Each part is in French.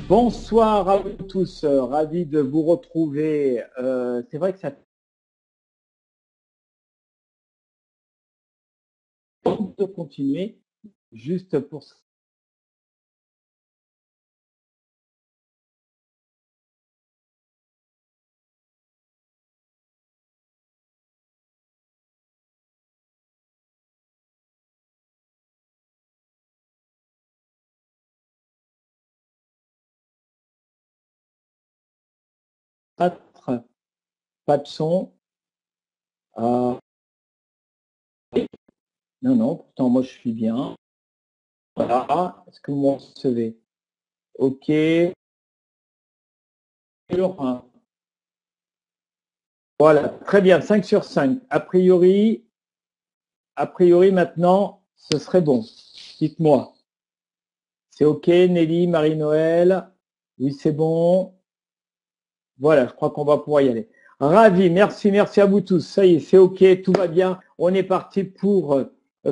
Bonsoir à vous tous, ravi de vous retrouver. C'est vrai que ça tente de continuer, juste pour quatre, pas de son. Euh, non, non, pourtant moi je suis bien. Voilà, est-ce que vous me recevez? Ok, Laurent. Voilà, très bien, 5 sur 5. A priori maintenant, ce serait bon. Dites-moi. C'est ok, Nelly, Marie-Noël? Oui, c'est bon. Voilà, je crois qu'on va pouvoir y aller. Ravi, merci à vous tous. Ça y est, c'est ok, tout va bien. On est parti pour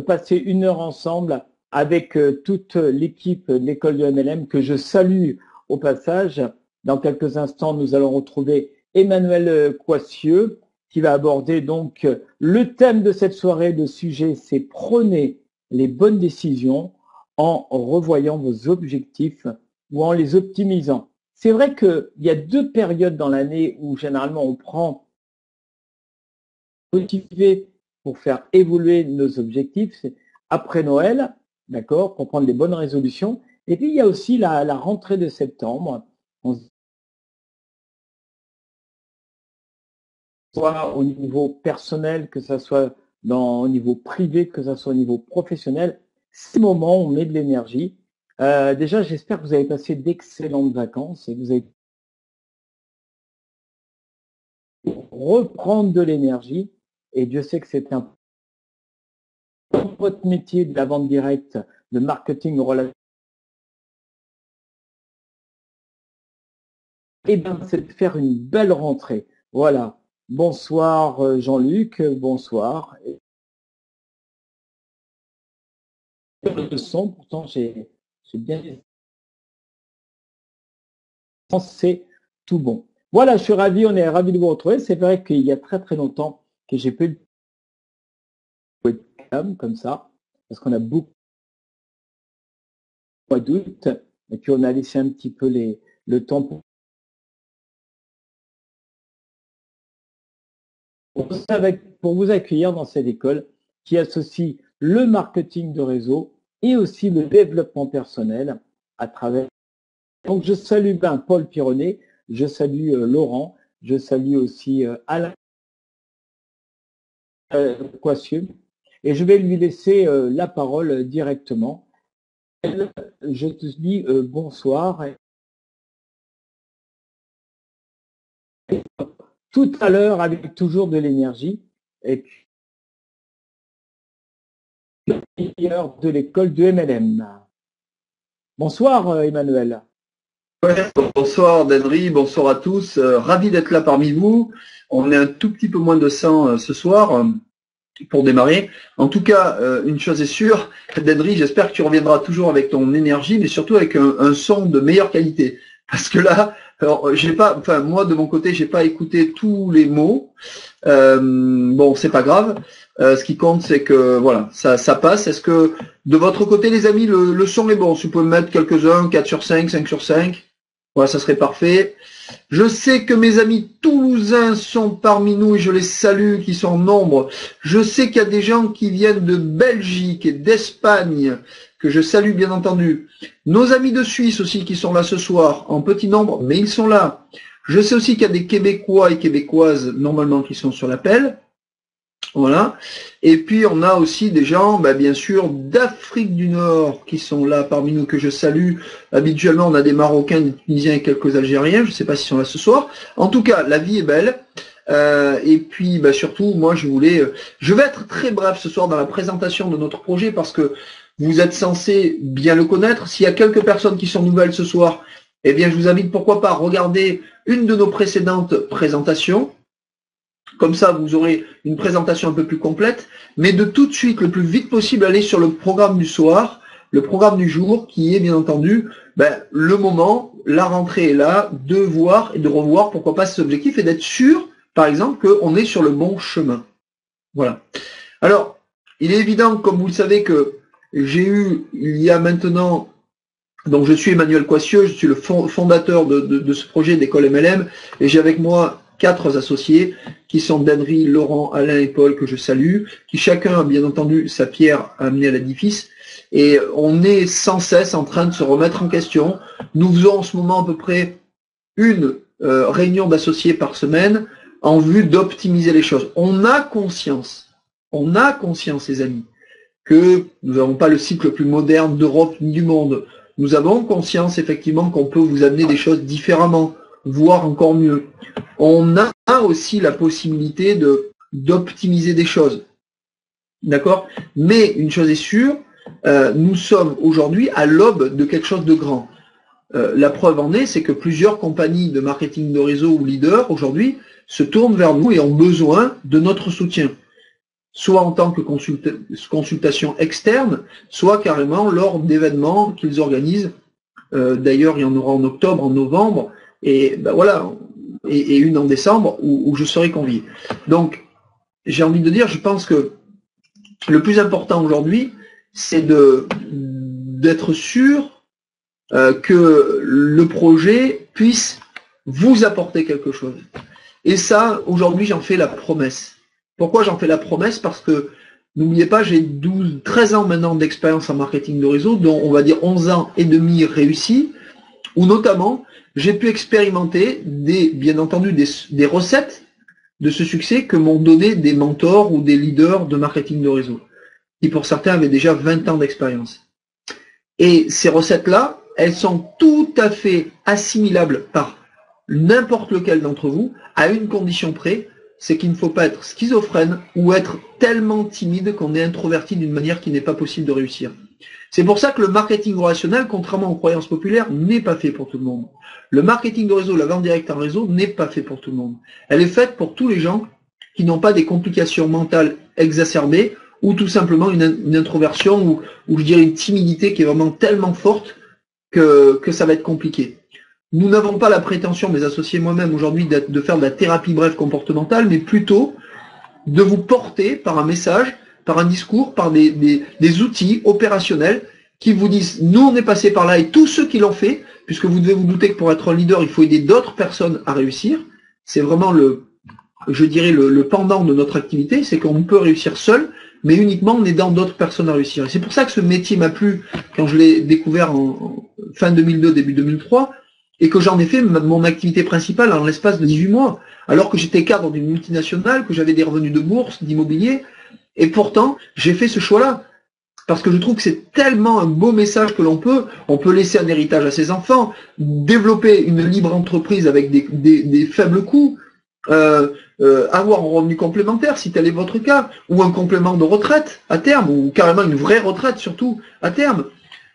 passer 1 heure ensemble avec toute l'équipe de l'école de MLM que je salue au passage. Dans quelques instants, nous allons retrouver Emmanuel Coissieux qui va aborder donc le thème de cette soirée. Le sujet, c'est prenez les bonnes décisions en revoyant vos objectifs ou en les optimisant. C'est vrai qu'il y a 2 périodes dans l'année où généralement on prend motivé pour faire évoluer nos objectifs. C'est après Noël, d'accord, pour prendre les bonnes résolutions. Et puis il y a aussi la rentrée de septembre. Soit au niveau personnel, que ce soit au niveau privé, que ce soit au niveau professionnel, c'est le moment où on met de l'énergie. Déjà, j'espère que vous avez passé d'excellentes vacances et que vous avez reprendre de l'énergie. Et Dieu sait que c'est un votre métier de la vente directe, de marketing relation. Eh bien, c'est de faire une belle rentrée. Voilà. Bonsoir Jean-Luc, bonsoir. Le son, pourtant, j'ai bien c'est tout bon. Voilà, je suis ravi, on est ravi de vous retrouver. C'est vrai qu'il y a très longtemps que j'ai pu le webcam comme ça, parce qu'on a beaucoup de doutes, et puis on a laissé un petit peu le temps pour vous accueillir dans cette école qui associe le marketing de réseau et aussi le développement personnel à travers. Donc je salue Paul Pironnet, je salue Laurent, je salue aussi Alain Coissieux et je vais lui laisser la parole directement. Je te dis bonsoir. Et tout à l'heure avec toujours de l'énergie et puis de l'école de MLM. Bonsoir Emmanuel. Ouais, bonsoir Denry, bonsoir à tous. Ravi d'être là parmi vous. On est un tout petit peu moins de 100 ce soir pour démarrer. En tout cas, une chose est sûre, Denry, j'espère que tu reviendras toujours avec ton énergie, mais surtout avec un son de meilleure qualité. Parce que là, alors moi de mon côté, j'ai pas écouté tous les mots. Bon, c'est pas grave. Ce qui compte, c'est que voilà, ça passe. Est-ce que de votre côté, les amis, le son est bon? Si vous pouvez me mettre quelques-uns, 4 sur 5, 5 sur 5. Voilà, ça serait parfait. Je sais que mes amis toulousains sont parmi nous et je les salue, qui sont en nombre. Je sais qu'il y a des gens qui viennent de Belgique et d'Espagne, que je salue bien entendu. Nos amis de Suisse aussi qui sont là ce soir, en petit nombre, mais ils sont là. Je sais aussi qu'il y a des Québécois et Québécoises, normalement, qui sont sur l'appel. Voilà. Et puis, on a aussi des gens, bien sûr, d'Afrique du Nord qui sont là parmi nous, que je salue. Habituellement, on a des Marocains, des Tunisiens et quelques Algériens. Je ne sais pas s'ils sont là ce soir. En tout cas, la vie est belle. Et puis, surtout, moi, je vais être très bref ce soir dans la présentation de notre projet parce que vous êtes censés bien le connaître. S'il y a quelques personnes qui sont nouvelles ce soir, eh bien, je vous invite, pourquoi pas, à regarder une de nos précédentes présentations. Comme ça, vous aurez une présentation un peu plus complète, mais de tout de suite, le plus vite possible, aller sur le programme du soir, le programme du jour, qui est bien entendu le moment la rentrée est là, de voir et de revoir, pourquoi pas, ces objectifs et d'être sûr, par exemple, qu'on est sur le bon chemin. Voilà. Alors, il est évident, comme vous le savez, que j'ai eu, il y a maintenant, donc je suis Emmanuel Coissieux, je suis le fondateur de ce projet d'école MLM, et j'ai avec moi 4 associés, qui sont Denry, Laurent, Alain et Paul, que je salue, qui chacun a bien entendu sa pierre à amener à l'édifice, et on est sans cesse en train de se remettre en question. Nous faisons en ce moment à peu près une réunion d'associés par semaine, en vue d'optimiser les choses. On a conscience, les amis, que nous n'avons pas le site le plus moderne d'Europe ni du monde. Nous avons conscience, effectivement, qu'on peut vous amener des choses différemment, voire encore mieux. On a aussi la possibilité d'optimiser des choses. D'accord? Mais une chose est sûre, nous sommes aujourd'hui à l'aube de quelque chose de grand. La preuve en est, c'est que plusieurs compagnies de marketing de réseau ou leaders, aujourd'hui, se tournent vers nous et ont besoin de notre soutien. Soit en tant que consultation externe, soit carrément lors d'événements qu'ils organisent. D'ailleurs, il y en aura en octobre, en novembre, et ben voilà, et une en décembre où je serai convié. Donc, j'ai envie de dire, je pense que le plus important aujourd'hui, c'est d'être sûr que le projet puisse vous apporter quelque chose. Et ça, aujourd'hui, j'en fais la promesse. Pourquoi j'en fais la promesse? Parce que, n'oubliez pas, j'ai 13 ans maintenant d'expérience en marketing de réseau, dont on va dire 11 ans et demi réussis, où notamment, j'ai pu expérimenter bien entendu des recettes de ce succès que m'ont donné des mentors ou des leaders de marketing de réseau, qui pour certains avaient déjà 20 ans d'expérience. Et ces recettes-là, elles sont tout à fait assimilables par n'importe lequel d'entre vous, à une condition près, c'est qu'il ne faut pas être schizophrène ou être tellement timide qu'on est introverti d'une manière qui n'est pas possible de réussir. C'est pour ça que le marketing relationnel, contrairement aux croyances populaires, n'est pas fait pour tout le monde. Le marketing de réseau, la vente directe en réseau, n'est pas fait pour tout le monde. Elle est faite pour tous les gens qui n'ont pas des complications mentales exacerbées ou tout simplement une introversion ou je dirais une timidité qui est vraiment tellement forte que ça va être compliqué. Nous n'avons pas la prétention, mes associés moi-même aujourd'hui, de faire de la thérapie brève comportementale, mais plutôt de vous porter par un message, par un discours, par des outils opérationnels qui vous disent, nous on est passé par là et tous ceux qui l'ont fait, puisque vous devez vous douter que pour être un leader, il faut aider d'autres personnes à réussir. C'est vraiment je dirais le pendant de notre activité, c'est qu'on peut réussir seul, mais uniquement en aidant d'autres personnes à réussir. Et c'est pour ça que ce métier m'a plu quand je l'ai découvert en fin 2002, début 2003, et que j'en ai fait mon activité principale en l'espace de 18 mois, alors que j'étais cadre d'une multinationale, que j'avais des revenus de bourse, d'immobilier, et pourtant, j'ai fait ce choix-là. Parce que je trouve que c'est tellement un beau message que on peut laisser un héritage à ses enfants, développer une libre entreprise avec des faibles coûts, avoir un revenu complémentaire si tel est votre cas, ou un complément de retraite à terme, ou carrément une vraie retraite surtout à terme,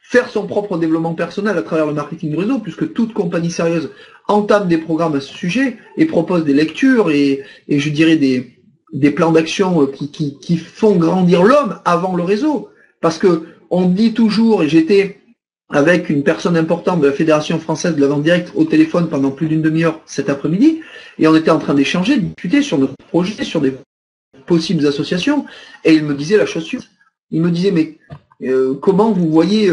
faire son propre développement personnel à travers le marketing de réseau, puisque toute compagnie sérieuse entame des programmes à ce sujet et propose des lectures et je dirais des plans d'action qui font grandir l'homme avant le réseau. Parce que on dit toujours, et j'étais avec une personne importante de la Fédération française de la vente directe au téléphone pendant plus d'une demi-heure cet après-midi, et on était en train d'échanger, de discuter sur notre projet, sur des possibles associations, et il me disait la chose suivante. Il me disait, mais comment vous voyez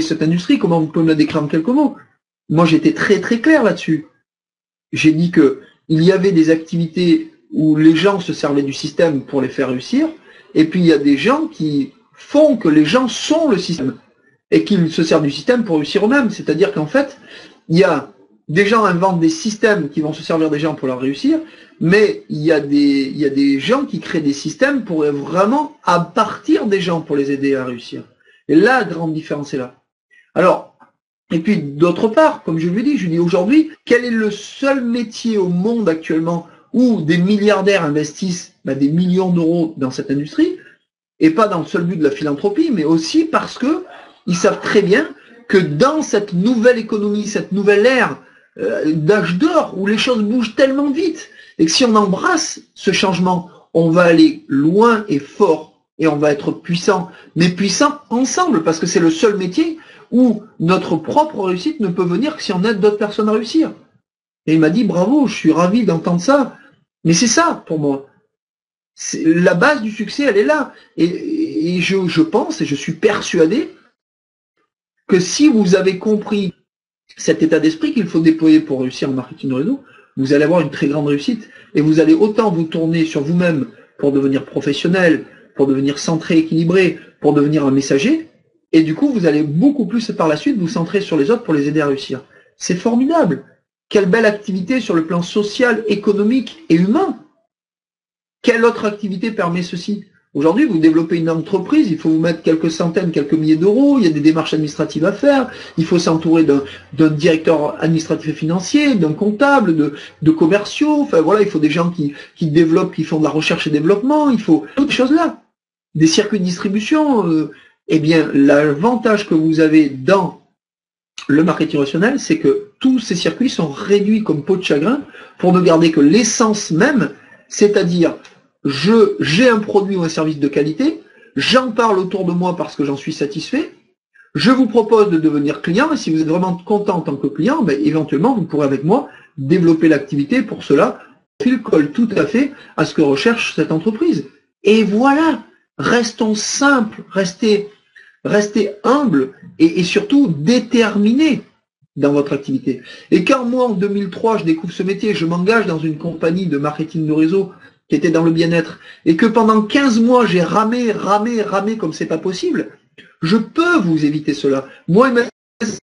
cette industrie, comment vous pouvez me la décrire en quelques mots? Moi j'étais très très clair là-dessus. J'ai dit que il y avait des activités où les gens se servaient du système pour les faire réussir, et puis il y a des gens qui font que les gens sont le système, et qu'ils se servent du système pour réussir eux-mêmes. C'est-à-dire qu'en fait, il y a des gens inventent des systèmes qui vont se servir des gens pour leur réussir, mais il y a des gens qui créent des systèmes pour vraiment à partir des gens pour les aider à réussir. Et la grande différence est là. Alors, et puis d'autre part, comme je lui dis aujourd'hui, quel est le seul métier au monde actuellement où des milliardaires investissent des millions d'euros dans cette industrie, et pas dans le seul but de la philanthropie, mais aussi parce que ils savent très bien que dans cette nouvelle économie, cette nouvelle ère d'âge d'or, où les choses bougent tellement vite, et que si on embrasse ce changement, on va aller loin et fort et on va être puissant, mais puissant ensemble, parce que c'est le seul métier où notre propre réussite ne peut venir que si on aide d'autres personnes à réussir. Et il m'a dit, bravo, je suis ravi d'entendre ça. Mais c'est ça, pour moi. La base du succès, elle est là. Et je pense, et je suis persuadé, que si vous avez compris cet état d'esprit qu'il faut déployer pour réussir en marketing de réseau, vous allez avoir une très grande réussite. Et vous allez autant vous tourner sur vous-même pour devenir professionnel, pour devenir centré, équilibré, pour devenir un messager. Et du coup, vous allez beaucoup plus par la suite vous centrer sur les autres pour les aider à réussir. C'est formidable. Quelle belle activité sur le plan social, économique et humain. Quelle autre activité permet ceci? Aujourd'hui, vous développez une entreprise, il faut vous mettre quelques centaines, quelques milliers d'euros, il y a des démarches administratives à faire, il faut s'entourer d'un directeur administratif et financier, d'un comptable, de commerciaux, enfin voilà, il faut des gens qui développent, qui font de la recherche et développement, il faut toutes ces choses-là. Des circuits de distribution, eh bien, l'avantage que vous avez dans le marketing relationnel, c'est que tous ces circuits sont réduits comme peau de chagrin pour ne garder que l'essence même, c'est-à-dire j'ai un produit ou un service de qualité, j'en parle autour de moi parce que j'en suis satisfait, je vous propose de devenir client, et si vous êtes vraiment content en tant que client, ben, éventuellement, vous pourrez avec moi développer l'activité. Pour cela, il colle tout à fait à ce que recherche cette entreprise. Et voilà, restons simples, restez humbles et surtout déterminés dans votre activité. Et quand moi, en 2003, je découvre ce métier, je m'engage dans une compagnie de marketing de réseau qui était dans le bien-être, et que pendant 15 mois, j'ai ramé comme c'est pas possible, je peux vous éviter cela. Moi et mes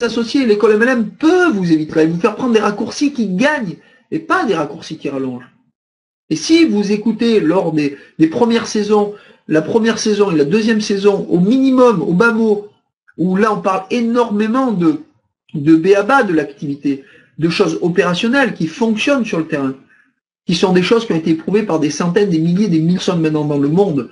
associés, l'école MLM peut vous éviter, vous faire prendre des raccourcis qui gagnent, et pas des raccourcis qui rallongent. Et si vous écoutez lors des premières saisons, la première saison et la deuxième saison, au minimum, au bas mot, où là on parle énormément de b.a.-ba de l'activité, de choses opérationnelles qui fonctionnent sur le terrain, qui sont des choses qui ont été éprouvées par des centaines, des milliers, des milliers de personnes maintenant dans le monde.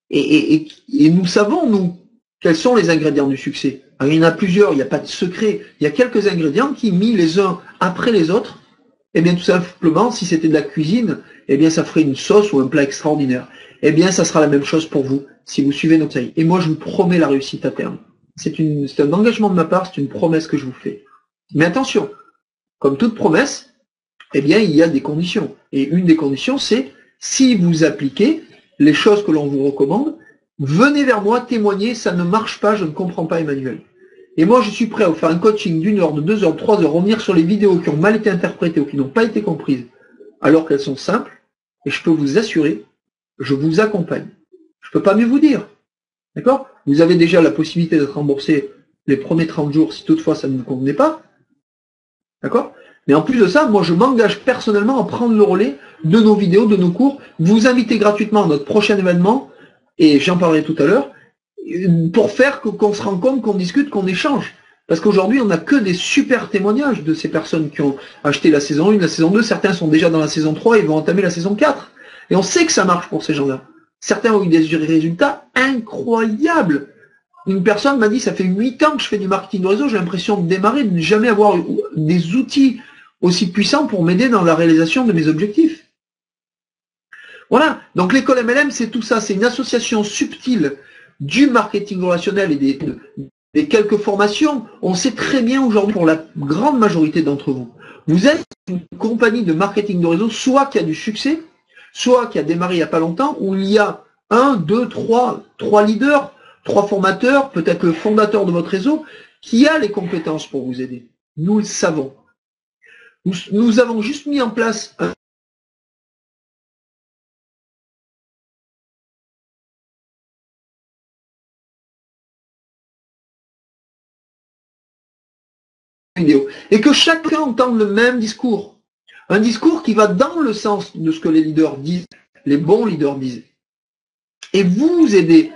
Et nous savons, nous, quels sont les ingrédients du succès. Alors, il y en a plusieurs, il n'y a pas de secret. Il y a quelques ingrédients qui, mis les uns après les autres, eh bien tout simplement, si c'était de la cuisine, eh bien ça ferait une sauce ou un plat extraordinaire. Eh bien ça sera la même chose pour vous, si vous suivez nos conseils. Et moi je vous promets la réussite à terme. C'est un engagement de ma part, c'est une promesse que je vous fais. Mais attention, comme toute promesse, eh bien il y a des conditions. Et une des conditions, c'est si vous appliquez les choses que l'on vous recommande, venez vers moi témoigner, ça ne marche pas, je ne comprends pas Emmanuel. Et moi, je suis prêt à vous faire un coaching d'1 heure, de 2 heures, de 3 heures, revenir sur les vidéos qui ont mal été interprétées ou qui n'ont pas été comprises, alors qu'elles sont simples, et je peux vous assurer, je vous accompagne. Je ne peux pas mieux vous dire. D'accord? Vous avez déjà la possibilité d'être remboursé les premiers 30 jours, si toutefois ça ne vous convenait pas. D'accord? Mais en plus de ça, moi, je m'engage personnellement à prendre le relais de nos vidéos, de nos cours, vous inviter gratuitement à notre prochain événement, et j'en parlerai tout à l'heure, pour faire qu'on se rende compte, qu'on discute, qu'on échange. Parce qu'aujourd'hui, on n'a que des super témoignages de ces personnes qui ont acheté la saison 1, la saison 2. Certains sont déjà dans la saison 3 et vont entamer la saison 4. Et on sait que ça marche pour ces gens-là. Certains ont eu des résultats incroyables. Une personne m'a dit, ça fait 8 ans que je fais du marketing de réseau, j'ai l'impression de démarrer, de ne jamais avoir des outils aussi puissants pour m'aider dans la réalisation de mes objectifs. Voilà. Donc l'école MLM, c'est tout ça. C'est une association subtile du marketing relationnel et des quelques formations. On sait très bien aujourd'hui, pour la grande majorité d'entre vous, vous êtes une compagnie de marketing de réseau, soit qui a du succès, soit qui a démarré il n'y a pas longtemps, où il y a 1, 2, 3 leaders, 3 formateurs, peut-être le fondateur de votre réseau, qui a les compétences pour vous aider. Nous le savons. Nous avons juste mis en place un vidéo. Et que chacun entende le même discours. Un discours qui va dans le sens de ce que les leaders disent, les bons leaders disent. Et vous aider,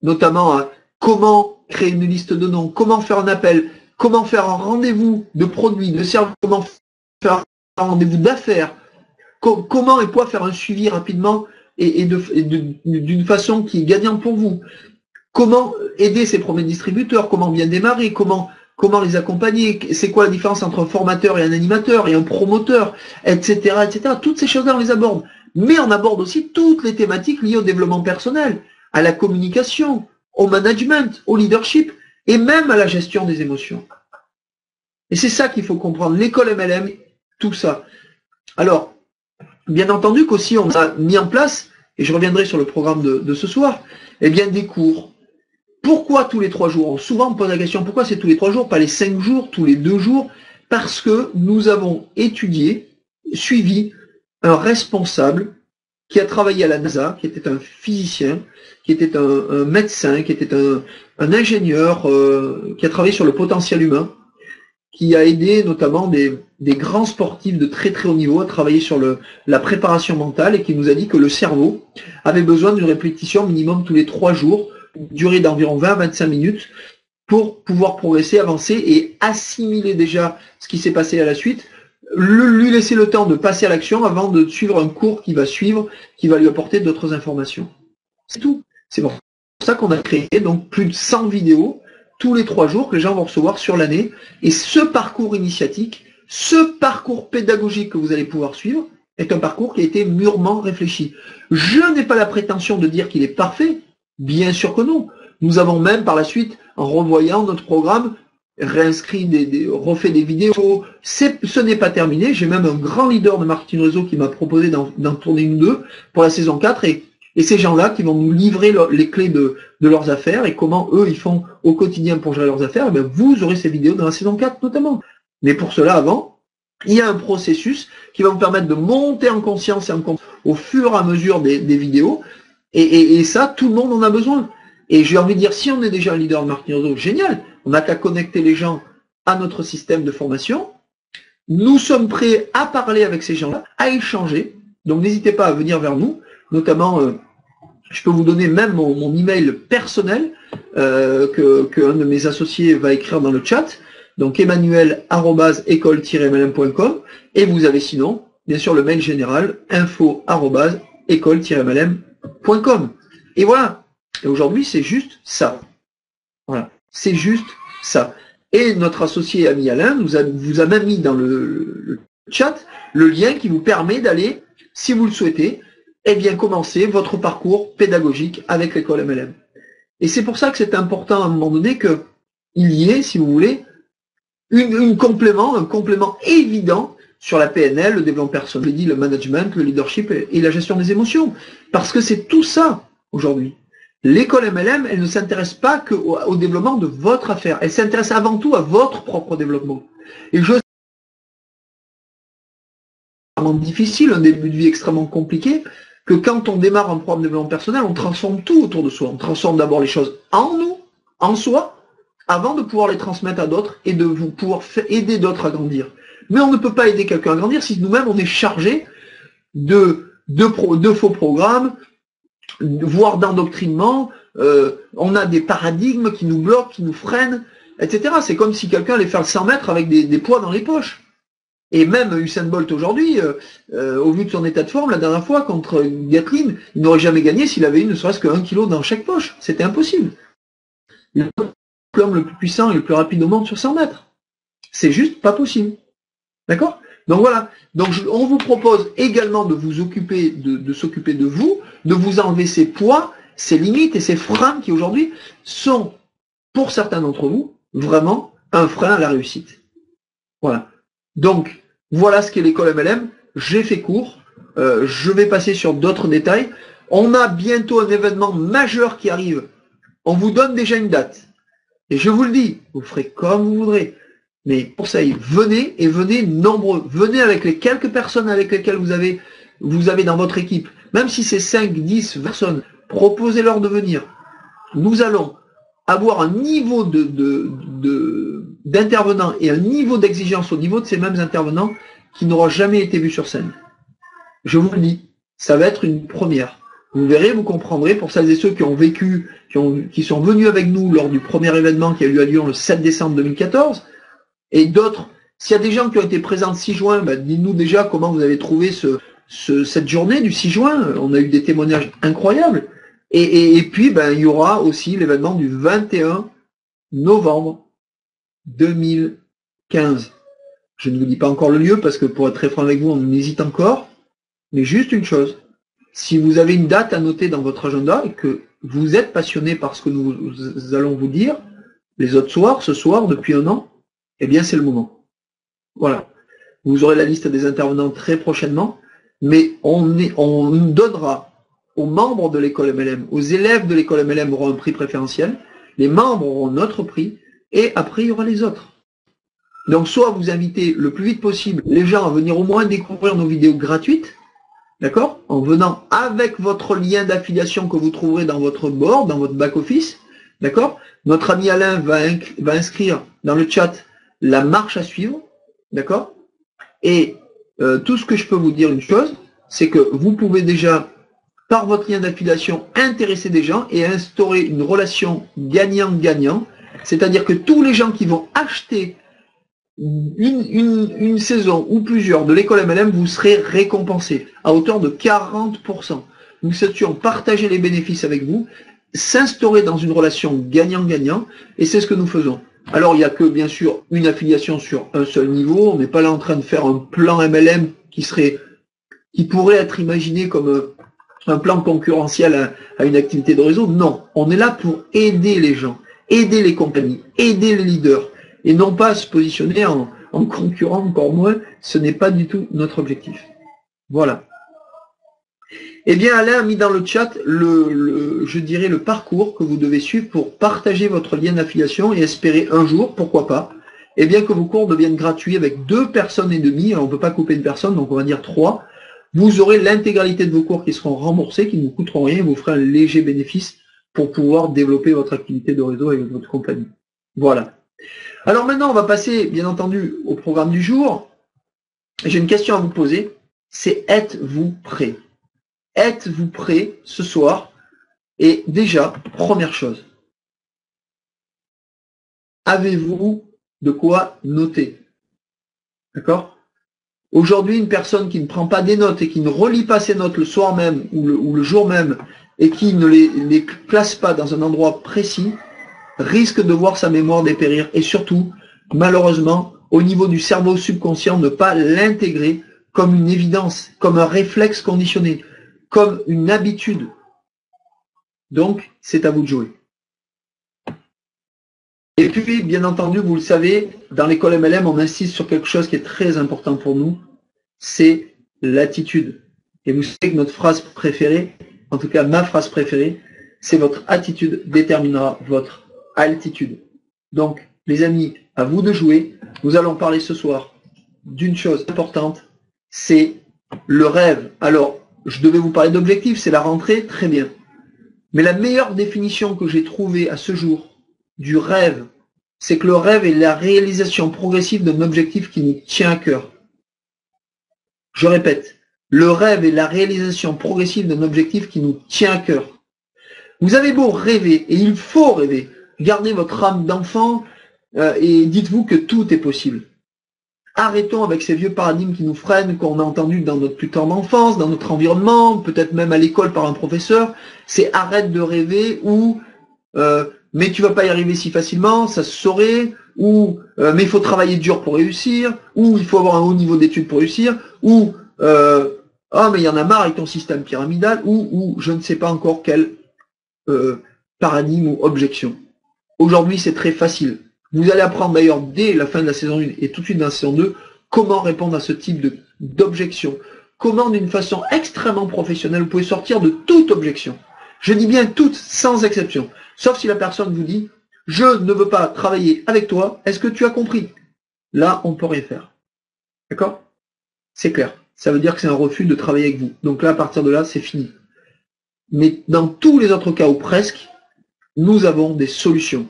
notamment à comment créer une liste de noms, comment faire un appel, comment faire un rendez-vous de produits, de services, comment faire un rendez-vous d'affaires, comment et quoi faire un suivi rapidement et d'une façon qui est gagnante pour vous. Comment aider ces premiers distributeurs, comment bien démarrer, comment les accompagner, c'est quoi la différence entre un formateur et un animateur et un promoteur, etc., etc. Toutes ces choses-là, on les aborde. Mais on aborde aussi toutes les thématiques liées au développement personnel. à la communication, au management, au leadership et même à la gestion des émotions. Et c'est ça qu'il faut comprendre. L'école MLM, tout ça. Alors, bien entendu qu'aussi on a mis en place, et je reviendrai sur le programme de ce soir, eh bien des cours. Pourquoi tous les 3 jours? Souvent on me pose la question, pourquoi c'est tous les 3 jours, pas les 5 jours, tous les 2 jours? Parce que nous avons étudié, suivi un responsable qui a travaillé à la NASA, qui était un physicien, qui était un médecin, qui était un ingénieur, qui a travaillé sur le potentiel humain, qui a aidé notamment des grands sportifs de très très haut niveau à travailler sur la préparation mentale et qui nous a dit que le cerveau avait besoin d'une répétition minimum tous les 3 jours, durée d'environ 20-25 minutes, pour pouvoir progresser, avancer et assimiler déjà ce qui s'est passé à la suite, lui laisser le temps de passer à l'action avant de suivre un cours qui va suivre, qui va lui apporter d'autres informations. C'est tout. C'est pour ça qu'on a créé donc plus de 100 vidéos tous les 3 jours que les gens vont recevoir sur l'année. Et ce parcours initiatique, ce parcours pédagogique que vous allez pouvoir suivre, est un parcours qui a été mûrement réfléchi. Je n'ai pas la prétention de dire qu'il est parfait, bien sûr que non. Nous avons même par la suite, en revoyant notre programme, réinscrit, refait des vidéos. Ce n'est pas terminé. J'ai même un grand leader de marketing réseau qui m'a proposé d'en tourner une ou deux pour la saison 4 et ces gens-là qui vont nous livrer les clés de leurs affaires et comment eux ils font au quotidien pour gérer leurs affaires, et bien vous aurez ces vidéos dans la saison 4 notamment. Mais pour cela, avant, il y a un processus qui va vous permettre de monter en conscience et en compte au fur et à mesure des vidéos. Et ça, tout le monde en a besoin. Et j'ai envie de dire, si on est déjà un leader de marketing réseau, génial, on n'a qu'à connecter les gens à notre système de formation. Nous sommes prêts à parler avec ces gens-là, à échanger. Donc n'hésitez pas à venir vers nous, notamment, je peux vous donner même mon email personnel qu'un de mes associés va écrire dans le chat. Donc emmanuel@école-mlm.com et vous avez sinon, bien sûr, le mail général info@école-mlm.com. Et voilà. Et aujourd'hui, c'est juste ça. Voilà. C'est juste ça. Et notre associé ami Alain vous a même mis dans le chat le lien qui vous permet d'aller, si vous le souhaitez, eh bien commencer votre parcours pédagogique avec l'école MLM. Et c'est pour ça que c'est important à un moment donné qu'il y ait, si vous voulez, un complément évident sur la PNL, le développement personnel, le management, le leadership et la gestion des émotions. Parce que c'est tout ça aujourd'hui. L'école MLM, elle ne s'intéresse pas qu'au développement de votre affaire. Elle s'intéresse avant tout à votre propre développement. Et je sais que c'est vraiment difficile, un début de vie extrêmement compliqué, que quand on démarre un programme de développement personnel, on transforme tout autour de soi. On transforme d'abord les choses en nous, en soi, avant de pouvoir les transmettre à d'autres et de pouvoir aider d'autres à grandir. Mais on ne peut pas aider quelqu'un à grandir si nous-mêmes on est chargé de faux programmes, voire d'endoctrinement, on a des paradigmes qui nous bloquent, qui nous freinent, etc. C'est comme si quelqu'un allait faire le 100 mètres avec des poids dans les poches. Et même Usain Bolt aujourd'hui, au vu de son état de forme, la dernière fois contre Gatlin, il n'aurait jamais gagné s'il avait eu ne serait-ce que 1 kilo dans chaque poche. C'était impossible. L'homme le plus puissant et le plus rapide au monde sur 100 mètres. C'est juste pas possible. D'accord? Donc voilà. Donc on vous propose également de vous occuper, de s'occuper de vous enlever ces poids, ces limites et ces freins qui aujourd'hui sont, pour certains d'entre vous, vraiment un frein à la réussite. Voilà. Donc, voilà ce qu'est l'école MLM. J'ai fait court. Je vais passer sur d'autres détails. On a bientôt un événement majeur qui arrive. On vous donne déjà une date. Et je vous le dis, vous ferez comme vous voudrez. Mais pour ça, venez et venez nombreux. Venez avec les quelques personnes avec lesquelles vous avez dans votre équipe. Même si c'est 5, 10 personnes, proposez-leur de venir. Nous allons avoir un niveau d'intervenants et un niveau d'exigence au niveau de ces mêmes intervenants qui n'aura jamais été vu sur scène. Je vous le dis, ça va être une première. Vous verrez, vous comprendrez, pour celles et ceux qui ont vécu, qui sont venus avec nous lors du premier événement qui a eu à Lyon le 7 décembre 2014, et d'autres, s'il y a des gens qui ont été présents le 6 juin, dites-nous déjà comment vous avez trouvé cette journée du 6 juin. On a eu des témoignages incroyables. Et puis, il y aura aussi l'événement du 21 novembre 2015. Je ne vous dis pas encore le lieu parce que pour être très franc avec vous, on hésite encore. Mais juste une chose. Si vous avez une date à noter dans votre agenda et que vous êtes passionné par ce que nous allons vous dire les autres soirs, ce soir, depuis un an, eh bien c'est le moment. Voilà. Vous aurez la liste des intervenants très prochainement, mais on donnera aux membres de l'école MLM, aux élèves de l'école MLM auront un prix préférentiel, les membres auront notre prix, et après il y aura les autres. Donc soit vous invitez le plus vite possible les gens à venir au moins découvrir nos vidéos gratuites, d'accord, en venant avec votre lien d'affiliation que vous trouverez dans votre board, dans votre back-office, d'accord. Notre ami Alain va inscrire dans le chat la marche à suivre, d'accord. Et tout ce que je peux vous dire une chose, c'est que vous pouvez déjà, par votre lien d'affiliation, intéresser des gens et instaurer une relation gagnant-gagnant, c'est-à-dire que tous les gens qui vont acheter une saison ou plusieurs de l'école MLM, vous serez récompensés à hauteur de 40%. Nous souhaitions partager les bénéfices avec vous, s'instaurer dans une relation gagnant-gagnant, et c'est ce que nous faisons. Alors, il n'y a que, bien sûr, une affiliation sur un seul niveau. On n'est pas là en train de faire un plan MLM qui pourrait être imaginé comme un plan concurrentiel à une activité de réseau. Non, on est là pour aider les gens, aider les compagnies, aider les leaders, et non pas se positionner en concurrent, encore moins. Ce n'est pas du tout notre objectif. Voilà. Eh bien, Alain a mis dans le chat je dirais le parcours que vous devez suivre pour partager votre lien d'affiliation et espérer un jour, pourquoi pas, eh bien que vos cours deviennent gratuits avec 2 personnes et demie. Alors, on ne peut pas couper une personne, donc on va dire 3. Vous aurez l'intégralité de vos cours qui seront remboursés, qui ne vous coûteront rien, vous ferez un léger bénéfice pour pouvoir développer votre activité de réseau avec votre compagnie. Voilà. Alors maintenant, on va passer, bien entendu, au programme du jour. J'ai une question à vous poser, c'est êtes-vous prêt? Êtes-vous prêt ce soir? Et déjà, première chose, avez-vous de quoi noter? D'accord? Aujourd'hui, une personne qui ne prend pas des notes et qui ne relit pas ses notes le soir même ou le jour même et qui ne les classe pas dans un endroit précis, risque de voir sa mémoire dépérir et surtout, malheureusement, au niveau du cerveau subconscient, ne pas l'intégrer comme une évidence, comme un réflexe conditionné, comme une habitude. Donc, c'est à vous de jouer. Et puis, bien entendu, vous le savez, dans l'école MLM, on insiste sur quelque chose qui est très important pour nous, c'est l'attitude. Et vous savez que notre phrase préférée, en tout cas ma phrase préférée, c'est votre attitude déterminera votre altitude. Donc, les amis, à vous de jouer. Nous allons parler ce soir d'une chose importante, c'est le rêve. Alors, je devais vous parler d'objectifs, c'est la rentrée, très bien. Mais la meilleure définition que j'ai trouvée à ce jour du rêve, c'est que le rêve est la réalisation progressive d'un objectif qui nous tient à cœur. Je répète, le rêve est la réalisation progressive d'un objectif qui nous tient à cœur. Vous avez beau rêver, et il faut rêver, gardez votre âme d'enfant et dites-vous que tout est possible. Arrêtons avec ces vieux paradigmes qui nous freinent, qu'on a entendus dans notre plus tendre enfance, dans notre environnement, peut-être même à l'école par un professeur. C'est arrête de rêver ou mais tu vas pas y arriver si facilement, ça se saurait, ou mais il faut travailler dur pour réussir, ou il faut avoir un haut niveau d'études pour réussir, ou ah mais il y en a marre avec ton système pyramidal, ou je ne sais pas encore quel paradigme ou objection. Aujourd'hui, c'est très facile. Vous allez apprendre d'ailleurs dès la fin de la saison 1 et tout de suite dans la saison 2 comment répondre à ce type d'objection. Comment d'une façon extrêmement professionnelle, vous pouvez sortir de toute objection. Je dis bien toute, sans exception. Sauf si la personne vous dit « Je ne veux pas travailler avec toi, est-ce que tu as compris ?» Là, on ne peut rien faire. D'accord? C'est clair. Ça veut dire que c'est un refus de travailler avec vous. Donc là, à partir de là, c'est fini. Mais dans tous les autres cas, ou presque, nous avons des solutions.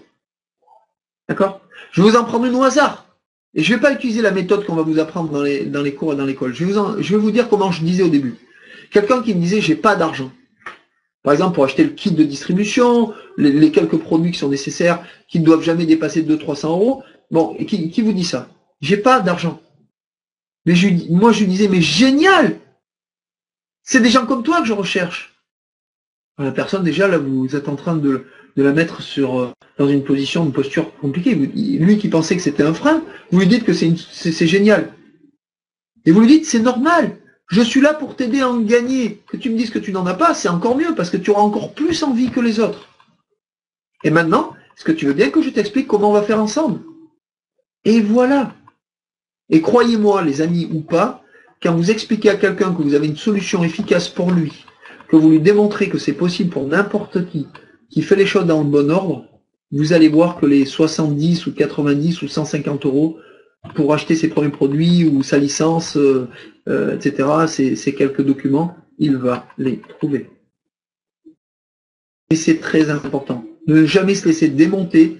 D'accord? Je vais vous en prendre une au hasard. Et je ne vais pas utiliser la méthode qu'on va vous apprendre dans les cours et dans l'école. Je vais vous dire comment je disais au début. Quelqu'un qui me disait « j'ai pas d'argent ». Par exemple, pour acheter le kit de distribution, les quelques produits qui sont nécessaires, qui ne doivent jamais dépasser 200-300 euros. Bon, et qui vous dit ça? J'ai pas d'argent. Mais moi, je lui disais, mais génial! C'est des gens comme toi que je recherche. La personne, déjà, là, vous êtes en train de la mettre dans une posture compliquée. Lui qui pensait que c'était un frein, vous lui dites que c'est génial. Et vous lui dites, c'est normal. Je suis là pour t'aider à en gagner. Que tu me dises que tu n'en as pas, c'est encore mieux parce que tu auras encore plus envie que les autres. Et maintenant, est-ce que tu veux bien que je t'explique comment on va faire ensemble? Et voilà. Et croyez-moi, les amis ou pas, quand vous expliquez à quelqu'un que vous avez une solution efficace pour lui, que vous lui démontrez que c'est possible pour n'importe qui fait les choses dans le bon ordre, vous allez voir que les 70 ou 90 ou 150 euros pour acheter ses premiers produits ou sa licence, etc., ces quelques documents, il va les trouver. Et c'est très important. Ne jamais se laisser démonter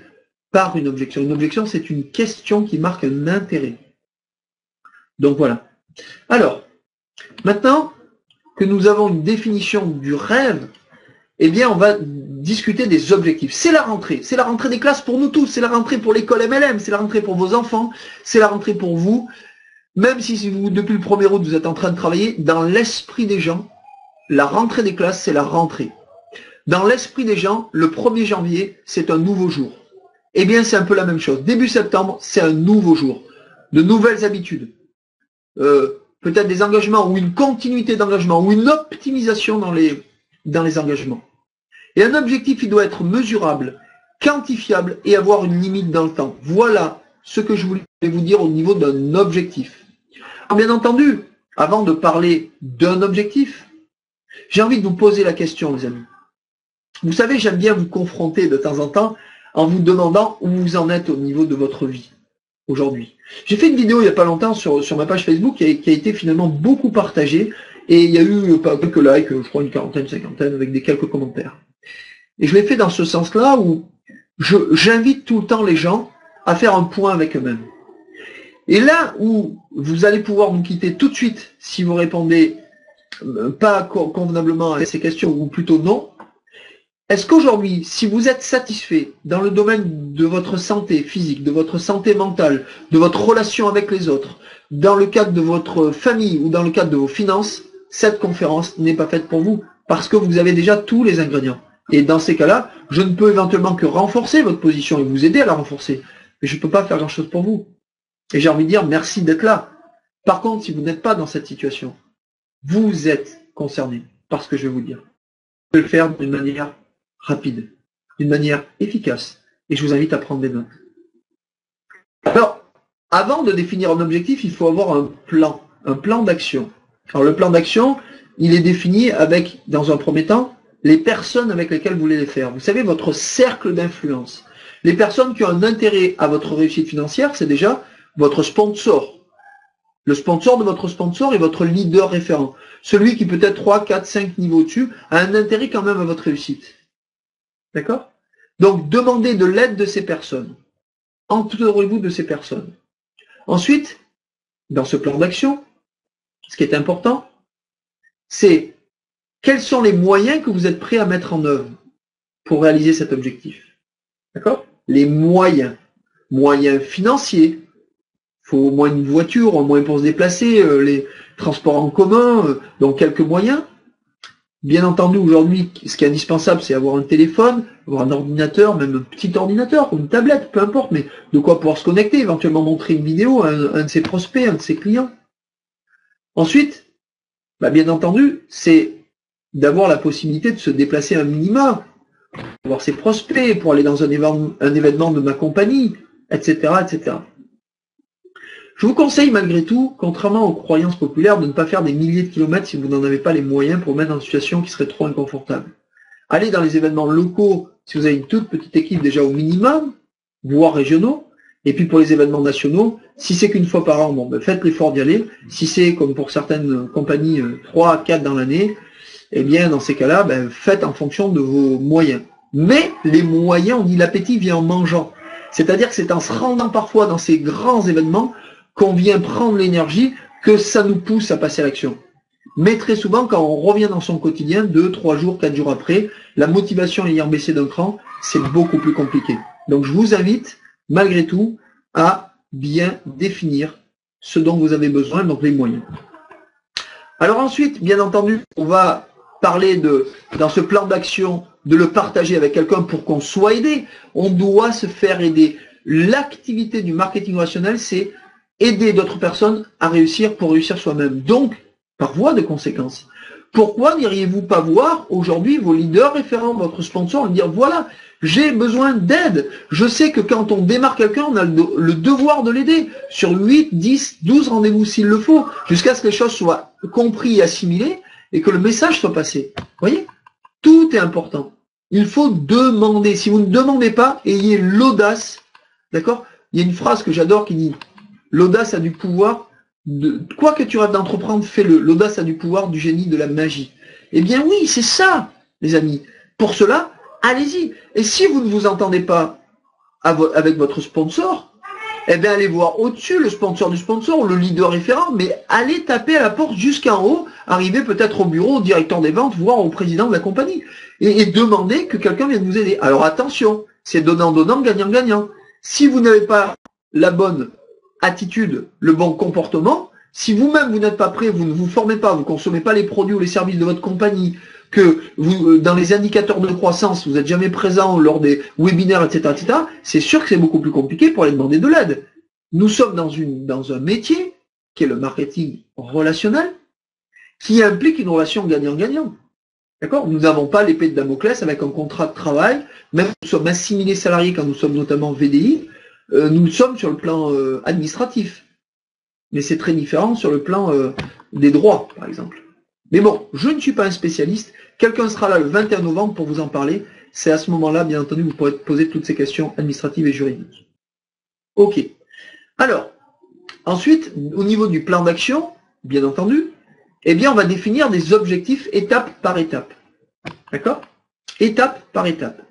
par une objection. Une objection, c'est une question qui marque un intérêt. Donc voilà. Alors, maintenant que nous avons une définition du rêve, eh bien, on va discuter des objectifs. C'est la rentrée. C'est la rentrée des classes pour nous tous. C'est la rentrée pour l'école MLM. C'est la rentrée pour vos enfants. C'est la rentrée pour vous. Même si vous, depuis le 1er août, vous êtes en train de travailler, dans l'esprit des gens, la rentrée des classes, c'est la rentrée. Dans l'esprit des gens, le 1er janvier, c'est un nouveau jour. Eh bien, c'est un peu la même chose. Début septembre, c'est un nouveau jour. De nouvelles habitudes. Peut-être des engagements ou une continuité d'engagement ou une optimisation dans les engagements. Et un objectif, il doit être mesurable, quantifiable et avoir une limite dans le temps. Voilà ce que je voulais vous dire au niveau d'un objectif. Alors, bien entendu, avant de parler d'un objectif, j'ai envie de vous poser la question, les amis. Vous savez, j'aime bien vous confronter de temps en temps en vous demandant où vous en êtes au niveau de votre vie aujourd'hui. J'ai fait une vidéo il n'y a pas longtemps sur ma page Facebook qui a été finalement beaucoup partagée et il y a eu quelques likes, je crois une quarantaine, cinquantaine, avec quelques commentaires. Et je l'ai fait dans ce sens-là où j'invite tout le temps les gens à faire un point avec eux-mêmes. Et là où vous allez pouvoir nous quitter tout de suite si vous répondez pas convenablement à ces questions ou plutôt non, est-ce qu'aujourd'hui, si vous êtes satisfait dans le domaine de votre santé physique, de votre santé mentale, de votre relation avec les autres, dans le cadre de votre famille ou dans le cadre de vos finances, cette conférence n'est pas faite pour vous parce que vous avez déjà tous les ingrédients. Et dans ces cas-là, je ne peux éventuellement que renforcer votre position et vous aider à la renforcer. Mais je ne peux pas faire grand-chose pour vous. Et j'ai envie de dire merci d'être là. Par contre, si vous n'êtes pas dans cette situation, vous êtes concerné par ce que je vais vous dire. Vous pouvez le faire d'une manière rapide, d'une manière efficace. Et je vous invite à prendre des notes. Alors, avant de définir un objectif, il faut avoir un plan d'action. Alors le plan d'action, il est défini avec, dans un premier temps, les personnes avec lesquelles vous voulez les faire. Vous savez, votre cercle d'influence. Les personnes qui ont un intérêt à votre réussite financière, c'est déjà votre sponsor. Le sponsor de votre sponsor est votre leader référent. Celui qui peut être 3, 4, 5 niveaux au-dessus a un intérêt quand même à votre réussite. D'accord? Donc, demandez de l'aide de ces personnes. Entourez-vous de ces personnes. Ensuite, dans ce plan d'action, ce qui est important, c'est quels sont les moyens que vous êtes prêts à mettre en œuvre pour réaliser cet objectif. D'accord? Les moyens. Moyens financiers. Il faut au moins une voiture, au moins pour se déplacer, les transports en commun, donc quelques moyens. Bien entendu, aujourd'hui, ce qui est indispensable, c'est avoir un téléphone, avoir un ordinateur, même un petit ordinateur, une tablette, peu importe, mais de quoi pouvoir se connecter, éventuellement montrer une vidéo à un de ses prospects, un de ses clients. Ensuite, bien entendu, c'est d'avoir la possibilité de se déplacer un minimum, voir ses prospects, pour aller dans un événement de ma compagnie, etc., etc. Je vous conseille malgré tout, contrairement aux croyances populaires, de ne pas faire des milliers de kilomètres si vous n'en avez pas les moyens pour vous mettre dans une situation qui serait trop inconfortable. Allez dans les événements locaux, si vous avez une toute petite équipe déjà au minimum, voire régionaux, et puis pour les événements nationaux, si c'est qu'une fois par an, faites l'effort d'y aller. Si c'est, comme pour certaines compagnies, 3 à 4 dans l'année, eh bien dans ces cas-là, faites en fonction de vos moyens. Mais les moyens, on dit l'appétit vient en mangeant. C'est-à-dire que c'est en se rendant parfois dans ces grands événements qu'on vient prendre l'énergie, que ça nous pousse à passer à l'action. Mais très souvent, quand on revient dans son quotidien, 2, 3 jours, 4 jours après, la motivation ayant baissé d'un cran, c'est beaucoup plus compliqué. Donc je vous invite, malgré tout, à bien définir ce dont vous avez besoin, donc les moyens. Alors ensuite, bien entendu, on va parler dans ce plan d'action, de le partager avec quelqu'un pour qu'on soit aidé. On doit se faire aider. L'activité du marketing relationnel, c'est aider d'autres personnes à réussir pour réussir soi-même. Donc, par voie de conséquence. Pourquoi n'iriez-vous pas voir aujourd'hui vos leaders référents, votre sponsor, et dire voilà, j'ai besoin d'aide. Je sais que quand on démarre quelqu'un, on a le devoir de l'aider sur 8, 10, 12 rendez-vous s'il le faut, jusqu'à ce que les choses soient comprises et assimilées et que le message soit passé. Vous voyez? Tout est important. Il faut demander. Si vous ne demandez pas, ayez l'audace. D'accord? Il y a une phrase que j'adore qui dit l'audace a du pouvoir. Quoi que tu rêves d'entreprendre, fais-le. L'audace a du pouvoir du génie de la magie. Eh bien oui, c'est ça, les amis. Pour cela, allez-y. Et si vous ne vous entendez pas avec votre sponsor, eh bien allez voir au-dessus le sponsor du sponsor, le leader référent, mais allez taper à la porte jusqu'en haut, arriver peut-être au bureau, au directeur des ventes, voire au président de la compagnie, et demandez que quelqu'un vienne vous aider. Alors attention, c'est donnant-donnant, gagnant-gagnant. Si vous n'avez pas la bonne attitude, le bon comportement, si vous-même vous n'êtes pas prêt, vous ne vous formez pas, vous ne consommez pas les produits ou les services de votre compagnie, que vous, dans les indicateurs de croissance, vous n'êtes jamais présent lors des webinaires, etc., c'est sûr que c'est beaucoup plus compliqué pour aller demander de l'aide. Nous sommes dans un métier qui est le marketing relationnel, qui implique une relation gagnant-gagnant. D'accord? Nous n'avons pas l'épée de Damoclès avec un contrat de travail, même si nous sommes assimilés salariés quand nous sommes notamment VDI, nous sommes sur le plan administratif. Mais c'est très différent sur le plan des droits, par exemple. Mais bon, je ne suis pas un spécialiste. Quelqu'un sera là le 21 novembre pour vous en parler. C'est à ce moment-là, bien entendu, vous pourrez poser toutes ces questions administratives et juridiques. Ok. Alors, ensuite, au niveau du plan d'action, bien entendu, eh bien, on va définir des objectifs étape par étape. D'accord? Étape par étape.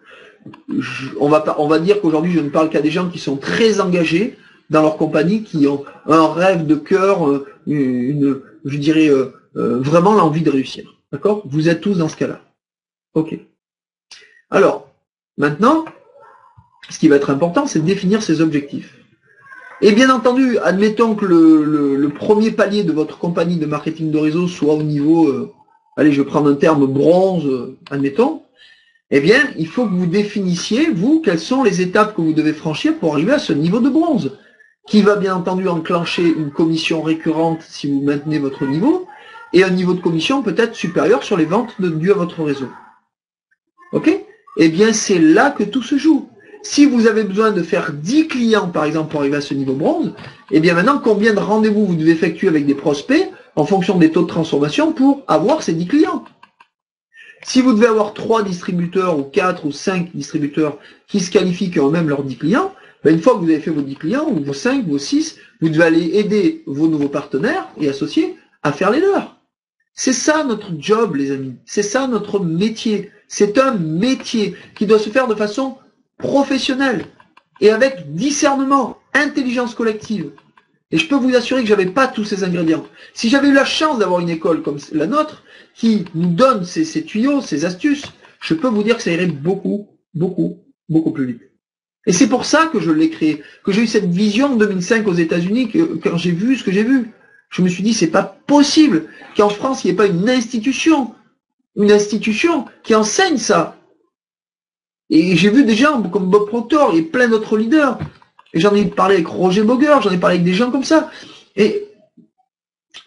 On va dire qu'aujourd'hui, je ne parle qu'à des gens qui sont très engagés dans leur compagnie, qui ont un rêve de cœur, je dirais, vraiment l'envie de réussir. D'accord? Vous êtes tous dans ce cas-là. Ok. Alors, maintenant, ce qui va être important, c'est de définir ces objectifs. Et bien entendu, admettons que le premier palier de votre compagnie de marketing de réseau soit au niveau, allez, je vais prendre un terme bronze, admettons, eh bien, il faut que vous définissiez, vous, quelles sont les étapes que vous devez franchir pour arriver à ce niveau de bronze, qui va bien entendu enclencher une commission récurrente si vous maintenez votre niveau, et un niveau de commission peut-être supérieur sur les ventes dues à votre réseau. Ok? Eh bien, c'est là que tout se joue. Si vous avez besoin de faire 10 clients, par exemple, pour arriver à ce niveau bronze, eh bien maintenant, combien de rendez-vous vous devez effectuer avec des prospects en fonction des taux de transformation pour avoir ces 10 clients? Si vous devez avoir 3 distributeurs ou 4 ou 5 distributeurs qui se qualifient qui ont même leurs 10 clients, ben une fois que vous avez fait vos 10 clients, ou vos 5, vos 6, vous devez aller aider vos nouveaux partenaires et associés à faire les leurs. C'est ça notre job, les amis. C'est ça notre métier. C'est un métier qui doit se faire de façon professionnelle et avec discernement, intelligence collective. Et je peux vous assurer que j'avais pas tous ces ingrédients. Si j'avais eu la chance d'avoir une école comme la nôtre, qui nous donne ces tuyaux, ces astuces, je peux vous dire que ça irait beaucoup, beaucoup, beaucoup plus vite. Et c'est pour ça que je l'ai créé, que j'ai eu cette vision en 2005 aux États-Unis, quand j'ai vu ce que j'ai vu. Je me suis dit, c'est pas possible qu'en France, il n'y ait pas une institution qui enseigne ça. Et j'ai vu des gens comme Bob Proctor et plein d'autres leaders. Et j'en ai parlé avec Roger Boger, j'en ai parlé avec des gens comme ça. Et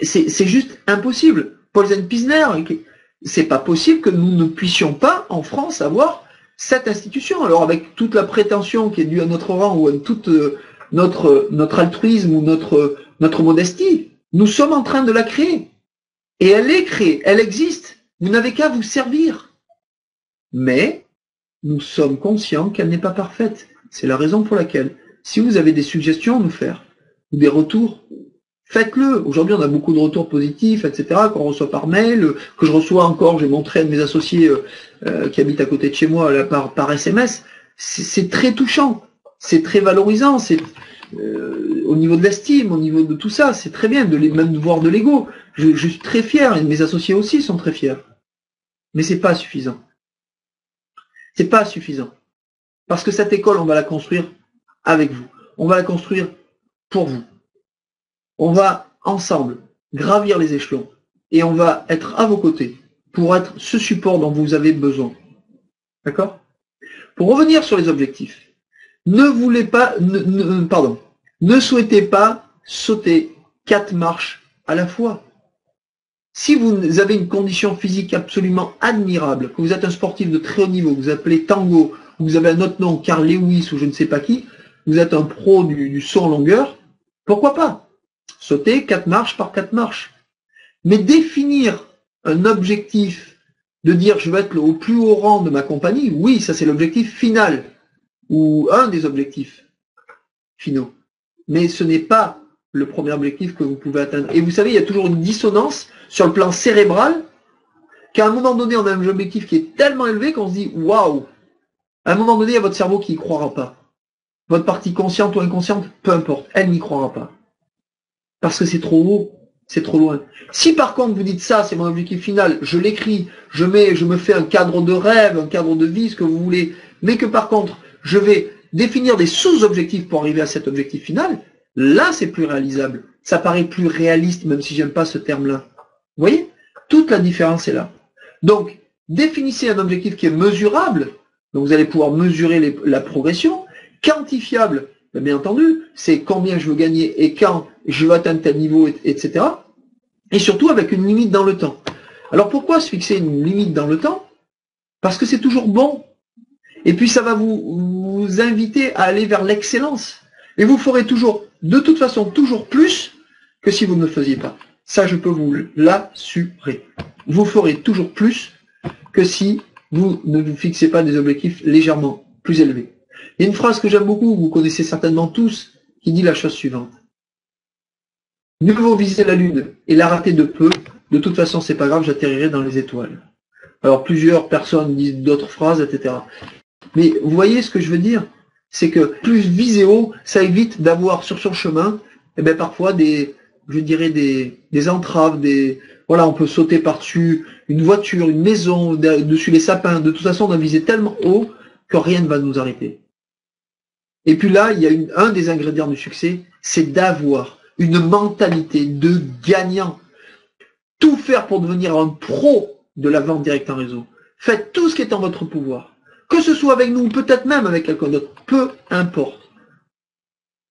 c'est juste impossible. Paul Zen-Pisner, c'est pas possible que nous ne puissions pas, en France, avoir cette institution. Alors avec toute la prétention qui est due à notre rang ou à toute notre altruisme ou notre modestie, nous sommes en train de la créer. Et elle est créée, elle existe. Vous n'avez qu'à vous servir. Mais nous sommes conscients qu'elle n'est pas parfaite. C'est la raison pour laquelle, si vous avez des suggestions à nous faire, ou des retours, faites-le. Aujourd'hui, on a beaucoup de retours positifs, etc., qu'on reçoit par mail, que je reçois encore, j'ai montré à mes associés qui habitent à côté de chez moi là, par SMS. C'est très touchant, c'est très valorisant, c'est au niveau de l'estime, au niveau de tout ça, c'est très bien, même de voir de l'ego. Je suis très fier, et mes associés aussi sont très fiers. Mais c'est pas suffisant. C'est pas suffisant. Parce que cette école, on va la construire avec vous. On va la construire pour vous. On va ensemble gravir les échelons et on va être à vos côtés pour être ce support dont vous avez besoin. D'accord? Pour revenir sur les objectifs, ne souhaitez pas sauter 4 marches à la fois. Si vous avez une condition physique absolument admirable, que vous êtes un sportif de très haut niveau, vous appelez Tango, ou vous avez un autre nom, Carl Lewis ou je ne sais pas qui, vous êtes un pro du saut en longueur, pourquoi pas sauter 4 marches par 4 marches. Mais définir un objectif, de dire je vais être au plus haut rang de ma compagnie, oui, ça c'est l'objectif final, ou un des objectifs finaux. Mais ce n'est pas le premier objectif que vous pouvez atteindre. Et vous savez, il y a toujours une dissonance sur le plan cérébral, qu'à un moment donné, on a un objectif qui est tellement élevé qu'on se dit waouh. À un moment donné, il y a votre cerveau qui n'y croira pas. Votre partie consciente ou inconsciente, peu importe, elle n'y croira pas. Parce que c'est trop haut, c'est trop loin. Si par contre vous dites ça, c'est mon objectif final, je l'écris, je me fais un cadre de rêve, un cadre de vie, ce que vous voulez, mais que par contre, je vais définir des sous-objectifs pour arriver à cet objectif final, là c'est plus réalisable. Ça paraît plus réaliste, même si j'aime pas ce terme-là. Vous voyez? Toute la différence est là. Donc, définissez un objectif qui est mesurable, donc vous allez pouvoir mesurer la progression, quantifiable, bien entendu, c'est combien je veux gagner et quand je veux atteindre tel niveau, etc. Et surtout avec une limite dans le temps. Alors pourquoi se fixer une limite dans le temps? Parce que c'est toujours bon. Et puis ça va vous inviter à aller vers l'excellence. Et vous ferez toujours, de toute façon, toujours plus que si vous ne le faisiez pas. Ça, je peux vous l'assurer. Vous ferez toujours plus que si vous ne vous fixez pas des objectifs légèrement plus élevés. Il y a une phrase que j'aime beaucoup, vous connaissez certainement tous, qui dit la chose suivante. Mieux vaut viser la lune et la rater de peu, de toute façon c'est pas grave, j'atterrirai dans les étoiles. Alors plusieurs personnes disent d'autres phrases, etc. Mais vous voyez ce que je veux dire? C'est que plus viser haut, ça évite d'avoir sur son chemin, parfois des entraves, voilà, on peut sauter par-dessus une voiture, une maison, dessus les sapins. De toute façon, on a visé tellement haut que rien ne va nous arrêter. Et puis là, il y a un des ingrédients du succès, c'est d'avoir une mentalité de gagnant. Tout faire pour devenir un pro de la vente directe en réseau. Faites tout ce qui est en votre pouvoir. Que ce soit avec nous ou peut-être même avec quelqu'un d'autre, peu importe.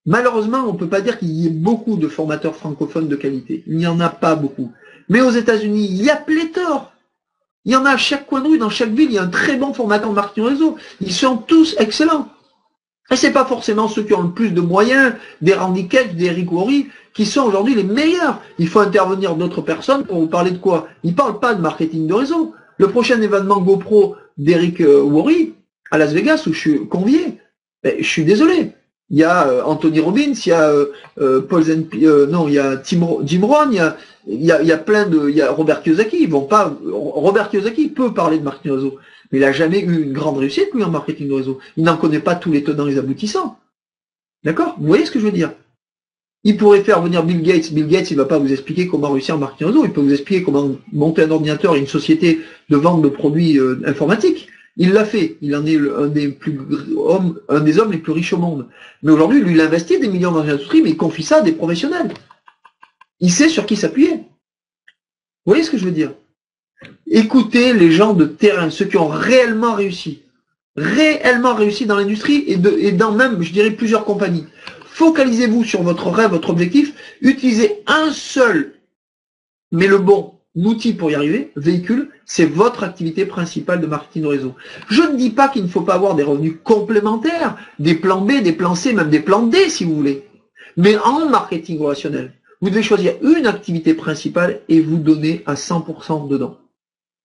Malheureusement, on ne peut pas dire qu'il y ait beaucoup de formateurs francophones de qualité. Il n'y en a pas beaucoup. Mais aux États-Unis, il y a pléthore. Il y en a à chaque coin de rue, dans chaque ville, il y a un très bon formateur de marketing réseau. Ils sont tous excellents. Et c'est pas forcément ceux qui ont le plus de moyens, des Randy Ketch, des Eric Worre, qui sont aujourd'hui les meilleurs. Il faut intervenir d'autres personnes pour vous parler de quoi? Ils ne parlent pas de marketing de réseau. Le prochain événement GoPro d'Eric Worre à Las Vegas, où je suis convié, je suis désolé. Il y a Anthony Robbins, il y a il y a Jim Rohn, il y a plein de, il y a Robert Kiyosaki. Robert Kiyosaki peut parler de marketing de réseau, mais il n'a jamais eu une grande réussite lui en marketing de réseau. Il n'en connaît pas tous les tenants et les aboutissants. D'accord? Vous voyez ce que je veux dire? Il pourrait faire venir Bill Gates. Bill Gates, il ne va pas vous expliquer comment réussir en marketing de réseau. Il peut vous expliquer comment monter un ordinateur et une société de vente de produits informatiques. Il l'a fait. Il en est un des hommes les plus riches au monde. Mais aujourd'hui, lui, il investit des millions dans l'industrie, mais il confie ça à des professionnels. Il sait sur qui s'appuyer. Vous voyez ce que je veux dire? Écoutez les gens de terrain, ceux qui ont réellement réussi dans l'industrie et dans même, je dirais, plusieurs compagnies. Focalisez-vous sur votre rêve, votre objectif. Utilisez un seul, mais le bon outil pour y arriver, véhicule, c'est votre activité principale de marketing de réseau. Je ne dis pas qu'il ne faut pas avoir des revenus complémentaires, des plans B, des plans C, même des plans D si vous voulez. Mais en marketing relationnel, vous devez choisir une activité principale et vous donner à 100% dedans.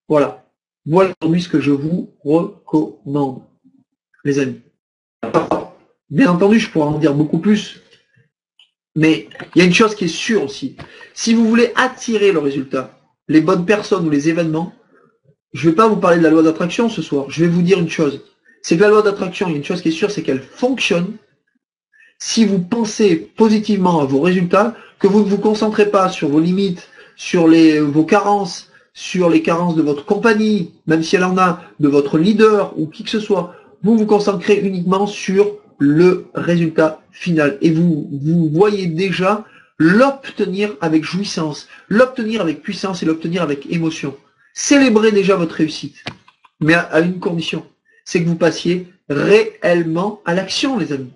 Voilà. Voilà aujourd'hui ce que je vous recommande, les amis. Bien entendu, je pourrais en dire beaucoup plus, mais il y a une chose qui est sûre aussi. Si vous voulez attirer le résultat, les bonnes personnes ou les événements, je ne vais pas vous parler de la loi d'attraction ce soir. Je vais vous dire une chose. C'est que la loi d'attraction, il y a une chose qui est sûre, c'est qu'elle fonctionne si vous pensez positivement à vos résultats, que vous ne vous concentrez pas sur vos limites, sur vos carences, sur les carences de votre compagnie, même si elle en a, de votre leader ou qui que ce soit. Vous vous concentrez uniquement sur le résultat final. Et vous voyez déjà l'obtenir avec jouissance, l'obtenir avec puissance et l'obtenir avec émotion. Célébrez déjà votre réussite, mais à une condition, c'est que vous passiez réellement à l'action, les amis.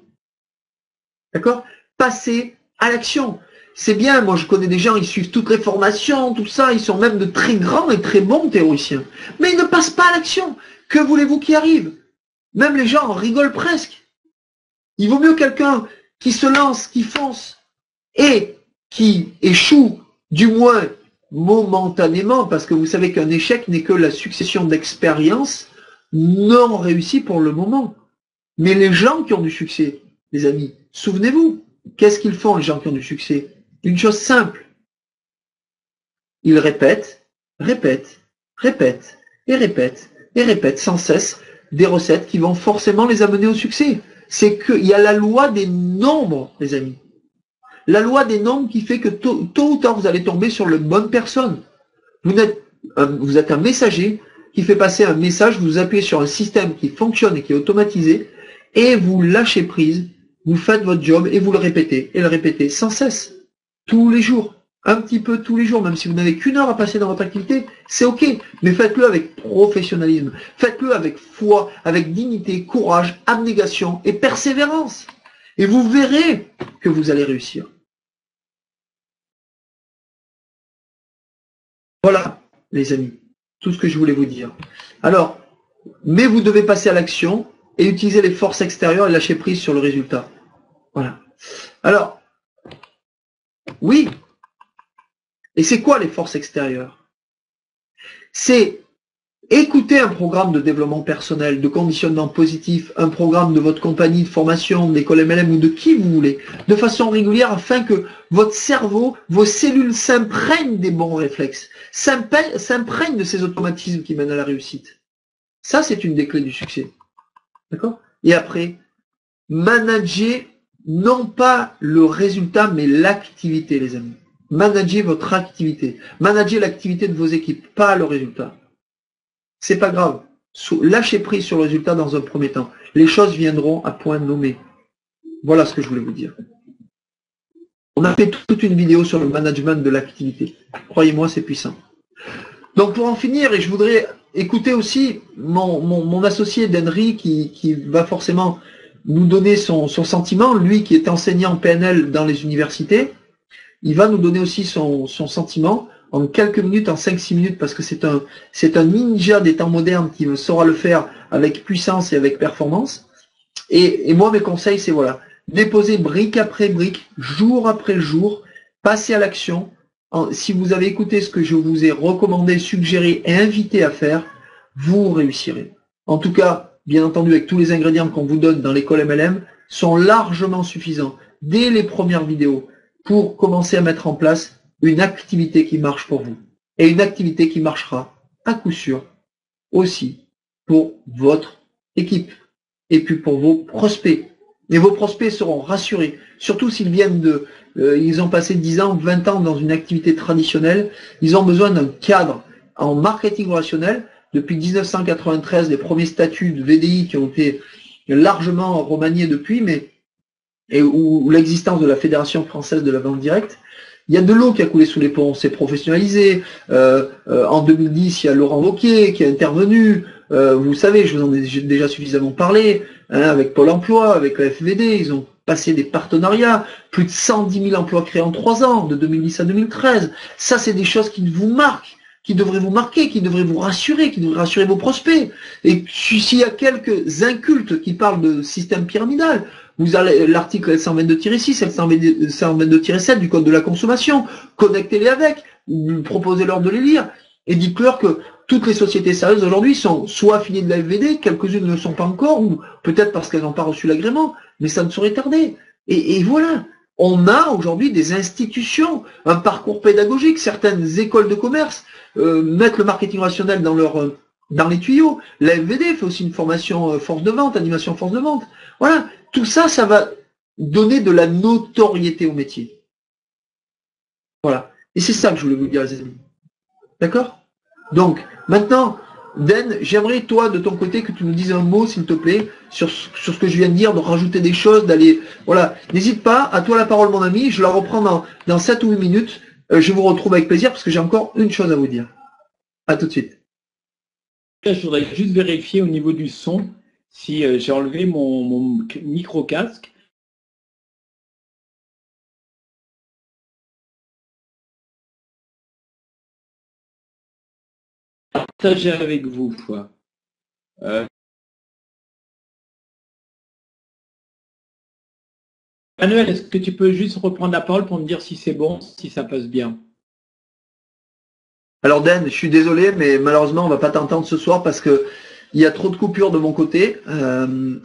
D'accord? Passez à l'action. c'est bien, moi je connais des gens, ils suivent toutes les formations, tout ça, ils sont même de très grands et très bons théoriciens. Mais ils ne passent pas à l'action. Que voulez-vous qui arrive? Même les gens en rigolent presque. Il vaut mieux quelqu'un qui se lance, qui fonce, et qui échoue, du moins momentanément, parce que vous savez qu'un échec n'est que la succession d'expériences non réussies pour le moment. Mais les gens qui ont du succès, les amis, souvenez-vous, qu'est-ce qu'ils font les gens qui ont du succès? Une chose simple. Ils répètent, répètent, répètent, et répètent, et répètent sans cesse des recettes qui vont forcément les amener au succès. C'est qu'il y a la loi des nombres, les amis. La loi des nombres qui fait que tôt ou tard, vous allez tomber sur la bonne personne. Vous êtes un messager qui fait passer un message, vous appuyez sur un système qui fonctionne et qui est automatisé, et vous lâchez prise, vous faites votre job et vous le répétez sans cesse, tous les jours, un petit peu tous les jours, même si vous n'avez qu'une heure à passer dans votre activité, c'est ok, mais faites-le avec professionnalisme, faites-le avec foi, avec dignité, courage, abnégation et persévérance. Et vous verrez que vous allez réussir. Voilà, les amis, tout ce que je voulais vous dire. Alors, mais vous devez passer à l'action et utiliser les forces extérieures et lâcher prise sur le résultat. Voilà. Alors, oui. Et c'est quoi les forces extérieures? C'est écouter un programme de développement personnel, de conditionnement positif, un programme de votre compagnie de formation, de l'école MLM ou de qui vous voulez, de façon régulière afin que votre cerveau, vos cellules s'imprègnent des bons réflexes, s'imprègnent de ces automatismes qui mènent à la réussite. Ça, c'est une des clés du succès. D'accord? Et après, manager non pas le résultat, mais l'activité, les amis. Managez votre activité. Managez l'activité de vos équipes, pas le résultat. C'est pas grave. Lâchez prise sur le résultat dans un premier temps. Les choses viendront à point nommé. Voilà ce que je voulais vous dire. On a fait toute une vidéo sur le management de l'activité. Croyez-moi, c'est puissant. Donc pour en finir, et je voudrais écouter aussi mon associé d'Henry qui va forcément nous donner son sentiment, lui qui est enseignant PNL dans les universités, il va nous donner aussi son sentiment en quelques minutes, en 5-6 minutes, parce que c'est un ninja des temps modernes qui saura le faire avec puissance et avec performance. Et moi, mes conseils, c'est voilà, déposer brique après brique, jour après jour, passer à l'action. Si vous avez écouté ce que je vous ai recommandé, suggéré et invité à faire, vous réussirez. En tout cas, bien entendu, avec tous les ingrédients qu'on vous donne dans l'école MLM, sont largement suffisants dès les premières vidéos pour commencer à mettre en place une activité qui marche pour vous. Et une activité qui marchera à coup sûr aussi pour votre équipe et puis pour vos prospects. Et vos prospects seront rassurés, surtout s'ils viennent ils ont passé 10 ans, 20 ans dans une activité traditionnelle, ils ont besoin d'un cadre en marketing relationnel. Depuis 1993, les premiers statuts de VDI qui ont été largement remaniés depuis, où l'existence de la Fédération française de la vente directe, il y a de l'eau qui a coulé sous les ponts, c'est professionnalisé. En 2010, il y a Laurent Wauquiez qui est intervenu. Vous savez, je vous en ai déjà suffisamment parlé, avec Pôle emploi, avec la FVD, ils ont passé des partenariats, plus de 110 000 emplois créés en 3 ans, de 2010 à 2013. Ça, c'est des choses qui vous marquent, qui devraient vous marquer, qui devraient vous rassurer, qui devraient rassurer vos prospects. Et s'il y a quelques incultes qui parlent de système pyramidal, vous avez l'article L122-6, L122-7 du Code de la consommation, connectez-les avec, proposez-leur de les lire, et dites-leur que toutes les sociétés sérieuses aujourd'hui sont soit affiliées de la FVD, quelques-unes ne le sont pas encore, ou peut-être parce qu'elles n'ont pas reçu l'agrément, mais ça ne saurait tarder. Et voilà, on a aujourd'hui des institutions, un parcours pédagogique, certaines écoles de commerce mettent le marketing relationnel dans les tuyaux. La FVD fait aussi une formation force de vente, animation force de vente. Voilà, tout ça, ça va donner de la notoriété au métier. Voilà. Et c'est ça que je voulais vous dire, les amis. D'accord? Donc, maintenant, Den, j'aimerais, toi, de ton côté, que tu nous dises un mot, s'il te plaît, sur ce que je viens de dire, de rajouter des choses, d'aller... Voilà. N'hésite pas, à toi la parole, mon ami. Je la reprends dans 7 ou 8 minutes. Je vous retrouve avec plaisir, parce que j'ai encore une chose à vous dire. À tout de suite. Je voudrais juste vérifier au niveau du son si j'ai enlevé mon micro-casque. partager avec vous. Manuel, est-ce que tu peux juste reprendre la parole pour me dire si c'est bon, si ça passe bien? Alors Dan, je suis désolé, mais malheureusement, on va pas t'entendre ce soir parce que il y a trop de coupures de mon côté,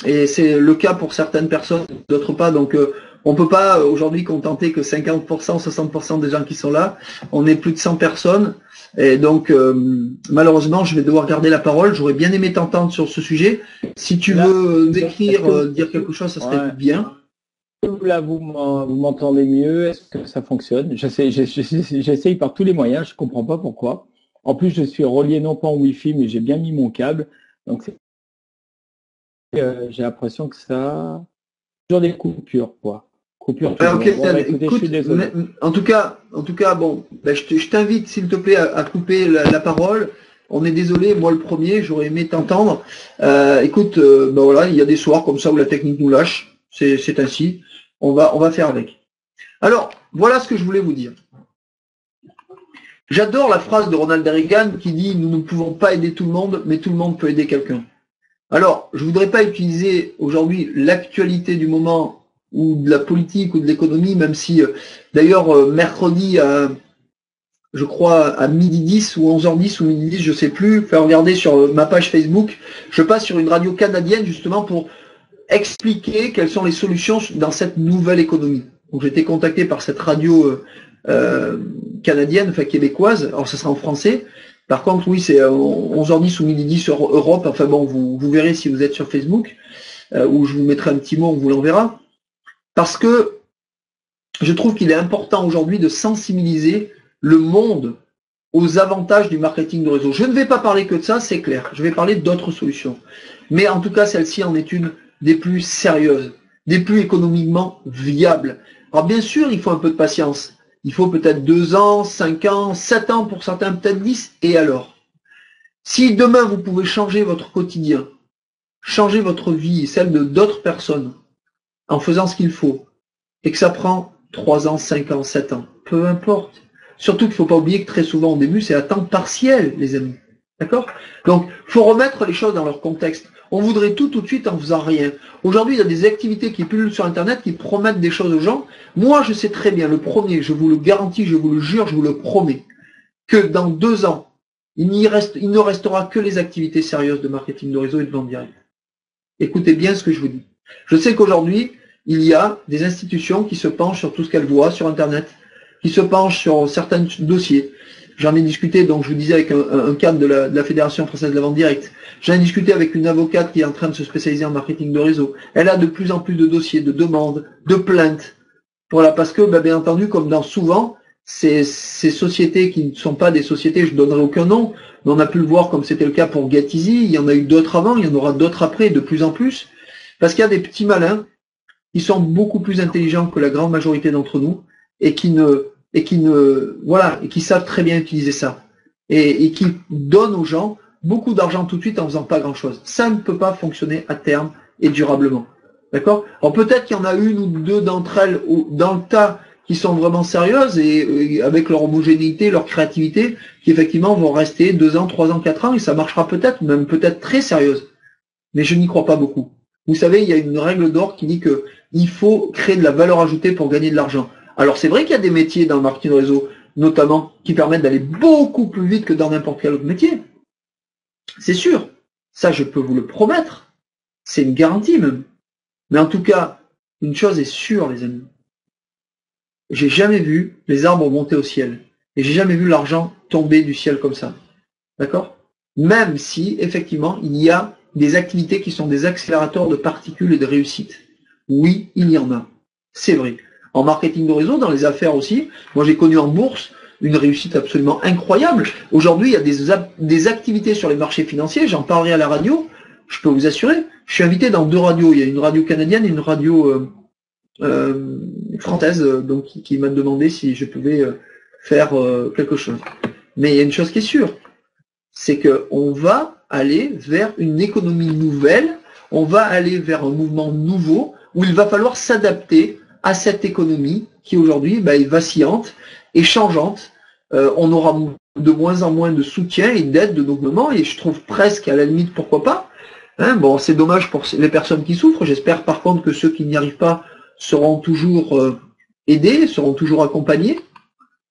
et c'est le cas pour certaines personnes, d'autres pas. Donc, on peut pas aujourd'hui contenter que 50%, 60% des gens qui sont là. On est plus de 100 personnes, et donc malheureusement, je vais devoir garder la parole. J'aurais bien aimé t'entendre sur ce sujet. Si tu veux décrire, dire quelque chose, ça serait bien. Là, vous m'entendez mieux? Est-ce que ça fonctionne? J'essaye par tous les moyens, je comprends pas pourquoi. En plus, je suis relié non pas en Wi-Fi, mais j'ai bien mis mon câble. Donc, j'ai l'impression que ça... Toujours des coupures, quoi. Coupures toujours. Okay, bon, écoutez, je suis désolé. En tout cas, bon, ben, je t'invite, s'il te plaît, à couper la parole. On est désolé, moi le premier, j'aurais aimé t'entendre. Écoute, ben voilà, il y a des soirs comme ça où la technique nous lâche. C'est ainsi. On va faire avec. Alors, voilà ce que je voulais vous dire. J'adore la phrase de Ronald Reagan qui dit « Nous ne pouvons pas aider tout le monde, mais tout le monde peut aider quelqu'un ». Alors, je ne voudrais pas utiliser aujourd'hui l'actualité du moment ou de la politique ou de l'économie, même si, d'ailleurs, mercredi, je crois, à midi 10 ou 11h10 ou midi 10, je ne sais plus, faire regarder sur ma page Facebook, je passe sur une radio canadienne justement pour expliquer quelles sont les solutions dans cette nouvelle économie. Donc j'ai été contacté par cette radio canadienne, enfin québécoise, alors ça sera en français. Par contre, oui, c'est 11h10 ou midi 10 sur Europe, enfin bon, vous verrez si vous êtes sur Facebook, où je vous mettrai un petit mot, on vous l'enverra. Parce que je trouve qu'il est important aujourd'hui de sensibiliser le monde aux avantages du marketing de réseau. Je ne vais pas parler que de ça, c'est clair. Je vais parler d'autres solutions. Mais en tout cas, celle-ci en est une des plus sérieuses, des plus économiquement viables. Alors bien sûr, il faut un peu de patience. Il faut peut-être 2 ans, 5 ans, 7 ans pour certains, peut-être 10. Et alors? Si demain vous pouvez changer votre quotidien, changer votre vie et celle de d'autres personnes en faisant ce qu'il faut, et que ça prend 3 ans, 5 ans, 7 ans, peu importe. Surtout qu'il ne faut pas oublier que très souvent au début, c'est à temps partiel, les amis. D'accord? Donc, il faut remettre les choses dans leur contexte. On voudrait tout de suite en faisant rien. Aujourd'hui, il y a des activités qui pullulent sur Internet qui promettent des choses aux gens. Moi, je sais très bien, le premier, je vous le garantis, je vous le jure, je vous le promets, que dans 2 ans, il ne restera que les activités sérieuses de marketing de réseau et de vente directe. Écoutez bien ce que je vous dis. Je sais qu'aujourd'hui, il y a des institutions qui se penchent sur tout ce qu'elles voient sur Internet, qui se penchent sur certains dossiers. J'en ai discuté, donc je vous disais, avec un cadre de la Fédération française de la vente directe. J'en ai discuté avec une avocate qui est en train de se spécialiser en marketing de réseau. Elle a de plus en plus de dossiers, de demandes, de plaintes. Voilà, parce que, bien entendu, comme dans souvent, ces sociétés qui ne sont pas des sociétés, je ne donnerai aucun nom, mais on a pu le voir comme c'était le cas pour GetEasy, il y en a eu d'autres avant, il y en aura d'autres après, de plus en plus, parce qu'il y a des petits malins qui sont beaucoup plus intelligents que la grande majorité d'entre nous et qui savent très bien utiliser ça et qui donnent aux gens beaucoup d'argent tout de suite en faisant pas grand chose. Ça ne peut pas fonctionner à terme et durablement. D'accord? Alors peut-être qu'il y en a une ou deux d'entre elles dans le tas qui sont vraiment sérieuses et avec leur homogénéité, leur créativité, qui effectivement vont rester 2 ans, 3 ans, 4 ans et ça marchera peut-être, même peut-être très sérieuse. Mais je n'y crois pas beaucoup. Vous savez, il y a une règle d'or qui dit que il faut créer de la valeur ajoutée pour gagner de l'argent. Alors c'est vrai qu'il y a des métiers dans le marketing de réseau, notamment, qui permettent d'aller beaucoup plus vite que dans n'importe quel autre métier. C'est sûr. Ça, je peux vous le promettre. C'est une garantie même. Mais en tout cas, une chose est sûre, les amis. J'ai jamais vu les arbres monter au ciel. Et j'ai jamais vu l'argent tomber du ciel comme ça. D'accord? Même si, effectivement, il y a des activités qui sont des accélérateurs de particules et de réussite. Oui, il y en a. C'est vrai. En marketing de réseau, dans les affaires aussi, moi j'ai connu en bourse une réussite absolument incroyable. Aujourd'hui, il y a des activités sur les marchés financiers, j'en parlerai à la radio, je peux vous assurer. Je suis invité dans 2 radios. Il y a une radio canadienne et une radio française donc, qui m'a demandé si je pouvais faire quelque chose. Mais il y a une chose qui est sûre, c'est qu'on va aller vers une économie nouvelle, on va aller vers un mouvement nouveau où il va falloir s'adapter à cette économie qui aujourd'hui est vacillante et changeante. On aura de moins en moins de soutien et d'aide de nos gouvernements, et je trouve presque à la limite pourquoi pas. Hein, bon, c'est dommage pour les personnes qui souffrent. J'espère par contre que ceux qui n'y arrivent pas seront toujours aidés, seront toujours accompagnés.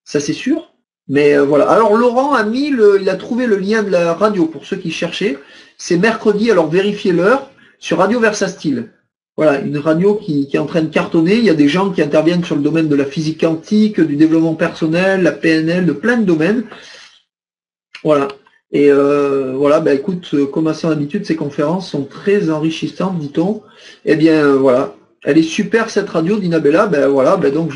Ça c'est sûr. Mais voilà. Alors Laurent a mis il a trouvé le lien de la radio pour ceux qui cherchaient. C'est mercredi, alors vérifiez l'heure, sur Radio Versastile. Voilà, une radio qui est en train de cartonner. Il y a des gens qui interviennent sur le domaine de la physique quantique, du développement personnel, la PNL, de plein de domaines. Voilà. Et voilà, bah écoute, comme à son habitude, ces conférences sont très enrichissantes, dit-on. Eh bien, voilà. Elle est super cette radio, dit Nabella. Ben voilà, ben donc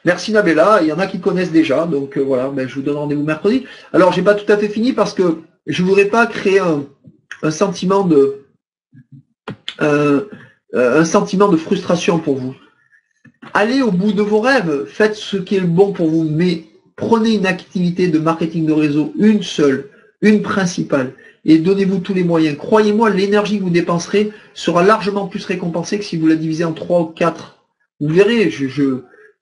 merci Nabella. Il y en a qui connaissent déjà, donc voilà, ben je vous donne rendez-vous mercredi. Alors, j'ai pas tout à fait fini parce que je voudrais pas créer un sentiment de frustration pour vous. Allez au bout de vos rêves, faites ce qui est le bon pour vous, mais prenez une activité de marketing de réseau, une seule, une principale, et donnez-vous tous les moyens. Croyez-moi, l'énergie que vous dépenserez sera largement plus récompensée que si vous la divisez en 3 ou 4. Vous verrez,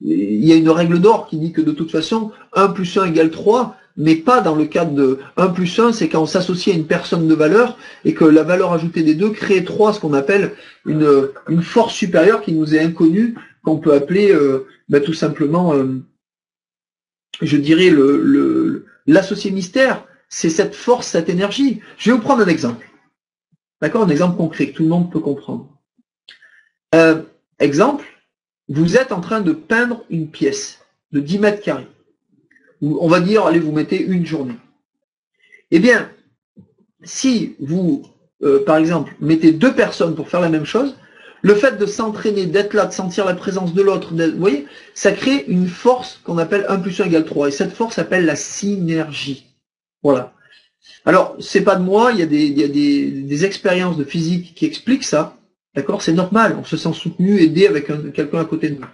il y a une règle d'or qui dit que de toute façon, 1 plus 1 égale 3, mais pas dans le cadre de 1 plus 1, c'est quand on s'associe à une personne de valeur et que la valeur ajoutée des deux crée 3, ce qu'on appelle une force supérieure qui nous est inconnue, qu'on peut appeler tout simplement, je dirais, l'associé mystère. C'est cette force, cette énergie. Je vais vous prendre un exemple. D'accord? Un exemple concret que tout le monde peut comprendre. Exemple, vous êtes en train de peindre une pièce de 10 mètres carrés. On va dire, allez, vous mettez une journée. Eh bien, si vous, par exemple, mettez 2 personnes pour faire la même chose, le fait de s'entraîner, d'être là, de sentir la présence de l'autre, vous voyez, ça crée une force qu'on appelle 1 plus 1 égale 3. Et cette force s'appelle la synergie. Voilà. Alors, c'est pas de moi, il y a des expériences de physique qui expliquent ça. D'accord? C'est normal, on se sent soutenu, aidé avec quelqu'un à côté de nous.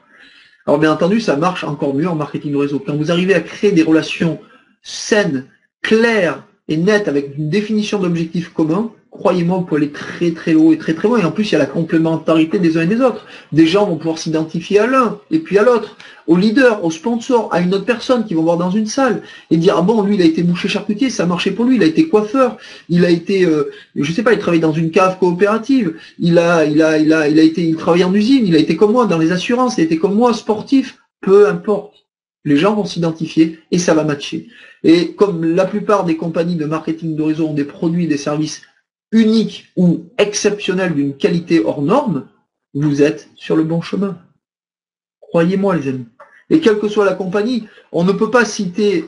Alors, bien entendu, ça marche encore mieux en marketing de réseau. Quand vous arrivez à créer des relations saines, claires et nettes avec une définition d'objectifs communs, croyez-moi, vous pouvez aller très très haut et très très loin. Et en plus, il y a la complémentarité des uns et des autres. Des gens vont pouvoir s'identifier à l'un et puis à l'autre, au leader, au sponsor, à une autre personne qui vont voir dans une salle et dire, ah bon, lui, il a été boucher charcutier, ça a marché pour lui, il a été coiffeur, il a été, je sais pas, il travaille dans une cave coopérative, il travaille en usine, il a été comme moi dans les assurances, il a été comme moi sportif, peu importe. Les gens vont s'identifier et ça va matcher. Et comme la plupart des compagnies de marketing de réseau ont des produits, des services unique ou exceptionnel d'une qualité hors norme, vous êtes sur le bon chemin. Croyez-moi les amis. Et quelle que soit la compagnie, on ne peut pas citer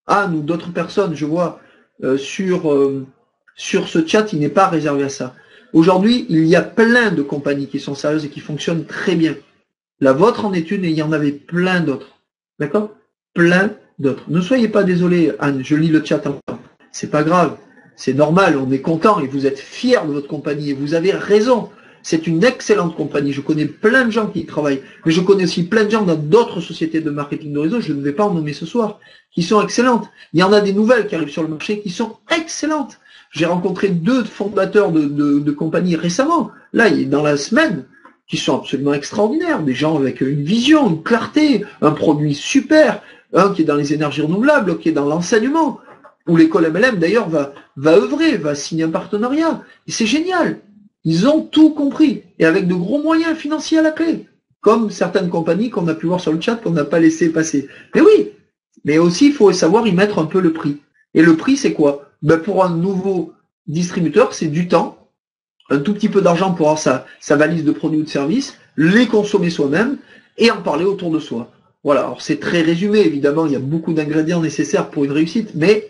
Anne ou d'autres personnes, je vois, sur ce chat, il n'est pas réservé à ça. Aujourd'hui, il y a plein de compagnies qui sont sérieuses et qui fonctionnent très bien. La vôtre en est une et il y en avait plein d'autres. D'accord? Plein d'autres. Ne soyez pas désolé, Anne, je lis le chat en même temps. C'est pas grave. C'est normal, on est content et vous êtes fiers de votre compagnie et vous avez raison. C'est une excellente compagnie. Je connais plein de gens qui y travaillent, mais je connais aussi plein de gens dans d'autres sociétés de marketing de réseau, je ne vais pas en nommer ce soir, qui sont excellentes. Il y en a des nouvelles qui arrivent sur le marché qui sont excellentes. J'ai rencontré 2 fondateurs de compagnies récemment, là, dans la semaine, qui sont absolument extraordinaires. Des gens avec une vision, une clarté, un produit super, un qui est dans les énergies renouvelables, l'autre qui est dans l'enseignement, où l'école MLM d'ailleurs va œuvrer, va signer un partenariat. Et c'est génial. Ils ont tout compris. Et avec de gros moyens financiers à la clé. Comme certaines compagnies qu'on a pu voir sur le chat qu'on n'a pas laissé passer. Mais oui. Mais aussi, il faut savoir y mettre un peu le prix. Et le prix, c'est quoi? Ben pour un nouveau distributeur, c'est du temps, un tout petit peu d'argent pour avoir sa valise de produits ou de services, les consommer soi-même et en parler autour de soi. Voilà. Alors c'est très résumé, évidemment, il y a beaucoup d'ingrédients nécessaires pour une réussite, mais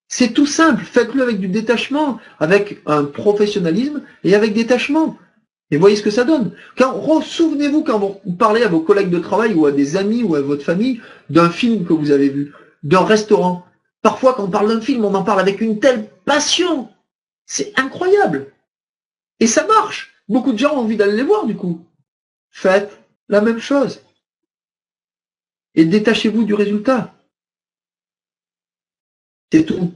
c'est tout simple, faites-le avec du détachement, avec un professionnalisme et avec détachement. Et voyez ce que ça donne. Souvenez-vous quand vous parlez à vos collègues de travail ou à des amis ou à votre famille d'un film que vous avez vu, d'un restaurant. Parfois quand on parle d'un film, on en parle avec une telle passion. C'est incroyable. Et ça marche. Beaucoup de gens ont envie d'aller les voir du coup. Faites la même chose. Et détachez-vous du résultat. C'est tout.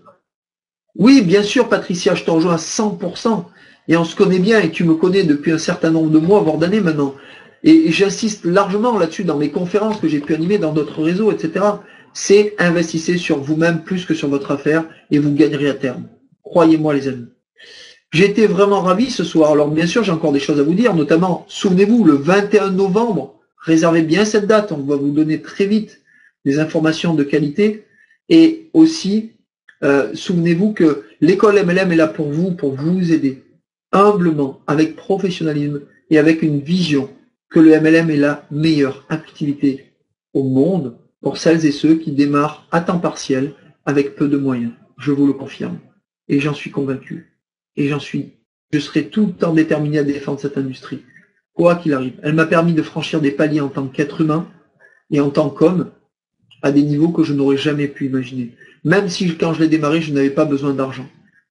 Oui, bien sûr, Patricia, je te rejoins à 100%. Et on se connaît bien et tu me connais depuis un certain nombre de mois, voire d'années maintenant. Et j'insiste largement là-dessus dans mes conférences que j'ai pu animer dans d'autres réseaux, etc. c'est investissez sur vous-même plus que sur votre affaire et vous gagnerez à terme. Croyez-moi les amis. J'ai été vraiment ravi ce soir. Alors bien sûr, j'ai encore des choses à vous dire, notamment, souvenez-vous, le 21 novembre, réservez bien cette date, on va vous donner très vite des informations de qualité. Et aussi, souvenez-vous que l'école MLM est là pour vous aider, humblement, avec professionnalisme et avec une vision que le MLM est la meilleure activité au monde pour celles et ceux qui démarrent à temps partiel avec peu de moyens. Je vous le confirme. Et j'en suis convaincu. Et je serai tout le temps déterminé à défendre cette industrie. Quoi qu'il arrive. Elle m'a permis de franchir des paliers en tant qu'être humain et en tant qu'homme à des niveaux que je n'aurais jamais pu imaginer. Même si quand je l'ai démarré, je n'avais pas besoin d'argent.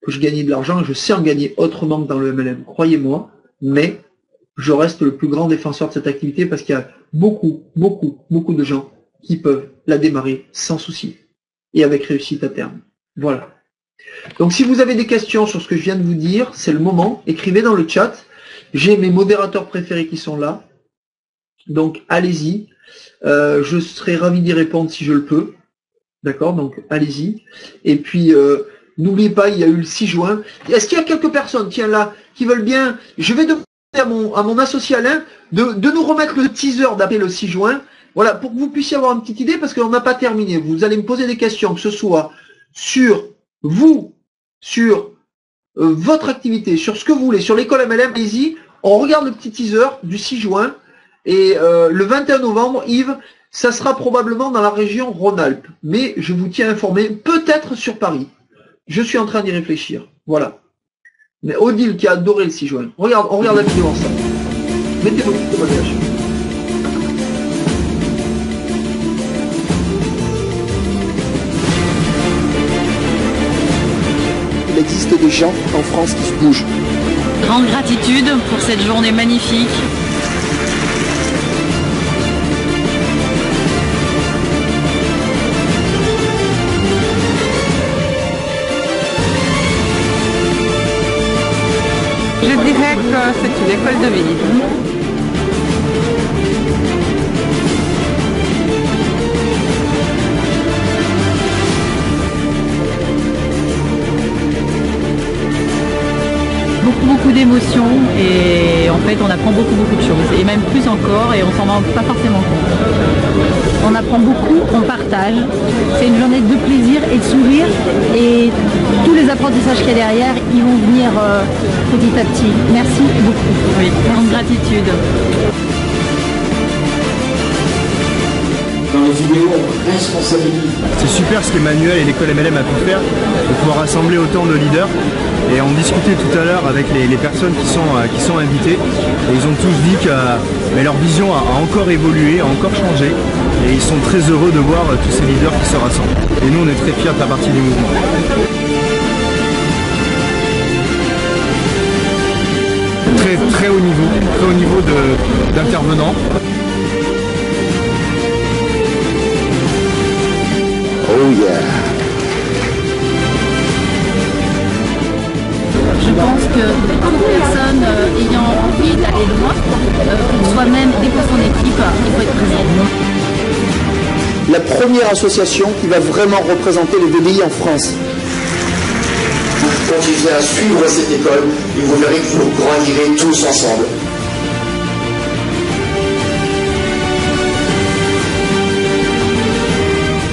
Que je gagnais de l'argent, je sais en gagner autrement que dans le MLM. Croyez-moi. Mais je reste le plus grand défenseur de cette activité parce qu'il y a beaucoup de gens qui peuvent la démarrer sans souci et avec réussite à terme. Voilà. Donc si vous avez des questions sur ce que je viens de vous dire, c'est le moment. Écrivez dans le chat. J'ai mes modérateurs préférés qui sont là. Donc allez-y. Je serai ravi d'y répondre si je le peux. D'accord? Donc allez-y. Et puis n'oubliez pas, il y a eu le 6 juin. Est-ce qu'il y a quelques personnes, tiens là, qui veulent bien... Je vais demander à mon associé Alain de nous remettre le teaser d'après le 6 juin. Voilà, pour que vous puissiez avoir une petite idée, parce qu'on n'a pas terminé. Vous allez me poser des questions, que ce soit sur vous, sur votre activité, sur ce que vous voulez, sur l'école MLM, allez-y. On regarde le petit teaser du 6 juin. Et le 21 novembre, Yves, ça sera probablement dans la région Rhône-Alpes. Mais je vous tiens informé, peut-être sur Paris. Je suis en train d'y réfléchir. Voilà. Mais Odile qui a adoré le 6 juin. On regarde la vidéo ensemble. Mettez vos petits témoignages. Il existe des gens en France qui se bougent. Grande gratitude pour cette journée magnifique. Je dirais que c'est une école de vie. Beaucoup d'émotions et en fait on apprend beaucoup de choses et même plus encore et on s'en rend pas forcément compte. On apprend beaucoup, on partage, c'est une journée de plaisir et de sourire et tous les apprentissages qu'il y a derrière ils vont venir petit à petit. Merci beaucoup. Oui, grande gratitude. Dans les vidéos, on responsabilise. C'est super ce qu'Emmanuel et l'école MLM a pu faire, de pouvoir rassembler autant de leaders. Et on discutait tout à l'heure avec les personnes qui sont invitées. Et ils ont tous dit que leur vision a encore évolué, a encore changé. Et ils sont très heureux de voir tous ces leaders qui se rassemblent. Et nous, on est très fiers de faire partie du mouvement. Très haut niveau d'intervenants. Oh yeah. Je pense que toute personne ayant envie d'aller loin, pour soi-même et pour son équipe, il faut être présent. La première association qui va vraiment représenter les VDI en France. Continuez à suivre cette école et vous verrez que vous grandirez tous ensemble.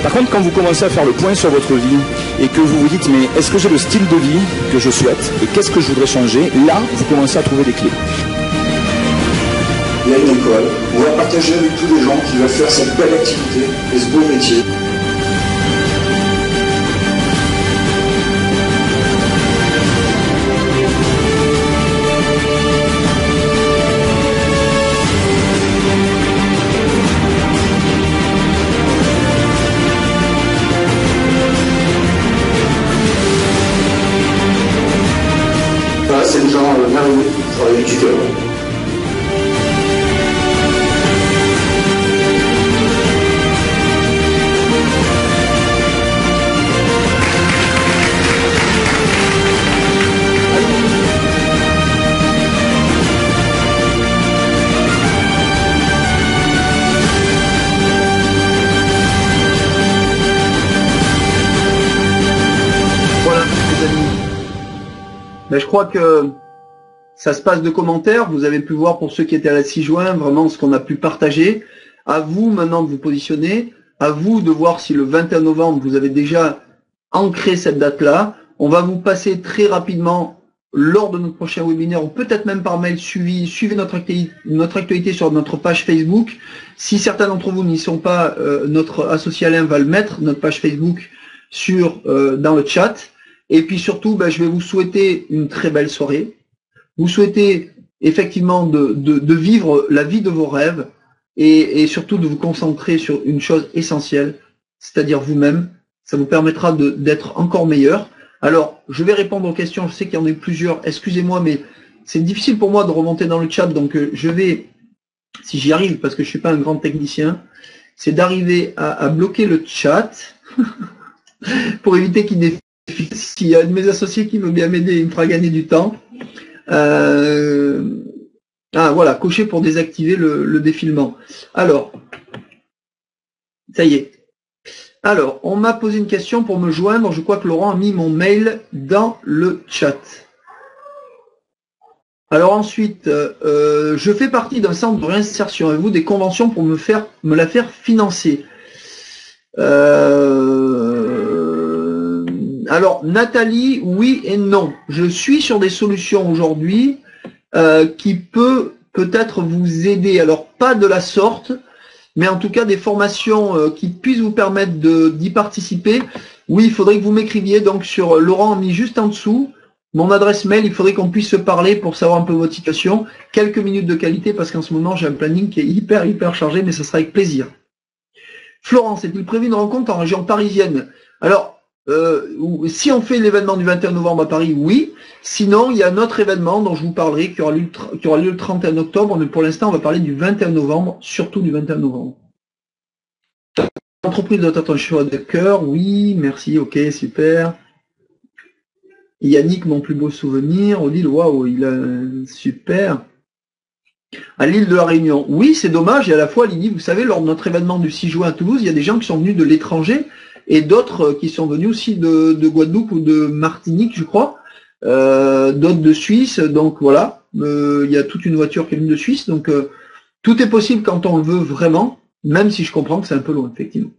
Par contre, quand vous commencez à faire le point sur votre vie et que vous vous dites mais est-ce que j'ai le style de vie que je souhaite et qu'est-ce que je voudrais changer, là, vous commencez à trouver des clés. Il y a une école, on va partager avec tous les gens qui veulent faire cette belle activité et ce beau métier. C'est des gens merveilleux qui travaillent du cœur. Ben, je crois que ça se passe de commentaires. Vous avez pu voir pour ceux qui étaient à la 6 juin, vraiment ce qu'on a pu partager. À vous maintenant de vous positionner. À vous de voir si le 21 novembre, vous avez déjà ancré cette date-là. On va vous passer très rapidement lors de notre prochain webinaire, ou peut-être même par mail, suivez notre actualité sur notre page Facebook. Si certains d'entre vous n'y sont pas, notre associé Alain va le mettre, notre page Facebook, dans le chat. Et puis surtout, ben, je vais vous souhaiter une très belle soirée. Vous souhaitez effectivement de vivre la vie de vos rêves et surtout de vous concentrer sur une chose essentielle, c'est-à-dire vous-même. Ça vous permettra d'être encore meilleur. Alors, je vais répondre aux questions. Je sais qu'il y en a eu plusieurs. Excusez-moi, mais c'est difficile pour moi de remonter dans le chat. Donc, je vais, si j'y arrive, parce que je ne suis pas un grand technicien, c'est d'arriver à bloquer le chat pour éviter qu'il défile. S'il y a un de mes associés qui veut bien m'aider, il me fera gagner du temps. Ah, voilà, cocher pour désactiver le défilement. Alors, ça y est. Alors, on m'a posé une question pour me joindre. Je crois que Laurent a mis mon mail dans le chat. Alors ensuite, je fais partie d'un centre de réinsertion. Avez-vous des conventions pour me la faire financer? Alors, Nathalie, oui et non. Je suis sur des solutions aujourd'hui qui peut-être vous aider. Alors, pas de la sorte, mais en tout cas des formations qui puissent vous permettre d'y participer. Oui, il faudrait que vous m'écriviez. Donc, sur Laurent a mis juste en dessous mon adresse mail. Il faudrait qu'on puisse se parler pour savoir un peu votre situation. Quelques minutes de qualité, parce qu'en ce moment, j'ai un planning qui est hyper chargé, mais ce sera avec plaisir. Florence, est-il prévu une rencontre en région parisienne? Alors, si on fait l'événement du 21 novembre à Paris, oui. Sinon, il y a un autre événement dont je vous parlerai qui aura lieu le 31 octobre, mais pour l'instant, on va parler du 21 novembre, surtout du 21 novembre. L'entreprise doit être un choix de cœur, oui, merci, ok, super. Yannick, mon plus beau souvenir. Odile, waouh, il a super. À l'île de la Réunion, oui, c'est dommage, et à la fois, Lydie, vous savez, lors de notre événement du 6 juin à Toulouse, il y a des gens qui sont venus de l'étranger, et d'autres qui sont venus aussi de Guadeloupe ou de Martinique, je crois, d'autres de Suisse, donc voilà, il y a toute une voiture qui est venue de Suisse, donc tout est possible quand on le veut vraiment, même si je comprends que c'est un peu loin, effectivement.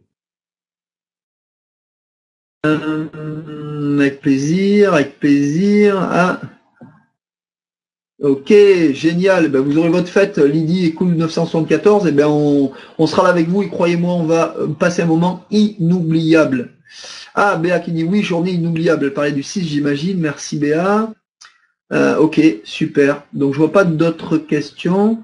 Avec plaisir, ah. Ok, génial, ben, vous aurez votre fête, Lydie et Cool 974, et ben on sera là avec vous, et croyez-moi, on va passer un moment inoubliable. Ah, Béa qui dit oui, journée inoubliable, elle parlait du 6, j'imagine, merci Béa. Ok, super, donc je vois pas d'autres questions.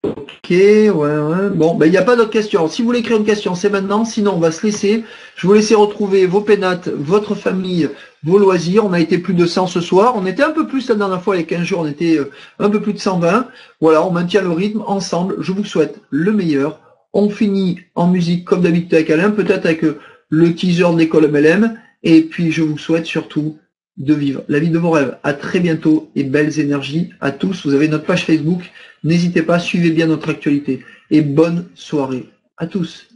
Ok, ouais. Bon, ben il n'y a pas d'autres questions. Si vous voulez écrire une question, c'est maintenant. Sinon, on va se laisser. Je vous laisser retrouver vos pénates, votre famille, vos loisirs. On a été plus de 100 ce soir. On était un peu plus la dernière fois, les 15 jours, on était un peu plus de 120. Voilà, on maintient le rythme ensemble. Je vous souhaite le meilleur. On finit en musique comme d'habitude avec Alain, peut-être avec le teaser de l'école MLM. Et puis, je vous souhaite surtout de vivre la vie de vos rêves. À très bientôt et belles énergies à tous. Vous avez notre page Facebook. N'hésitez pas, suivez bien notre actualité. Et bonne soirée à tous.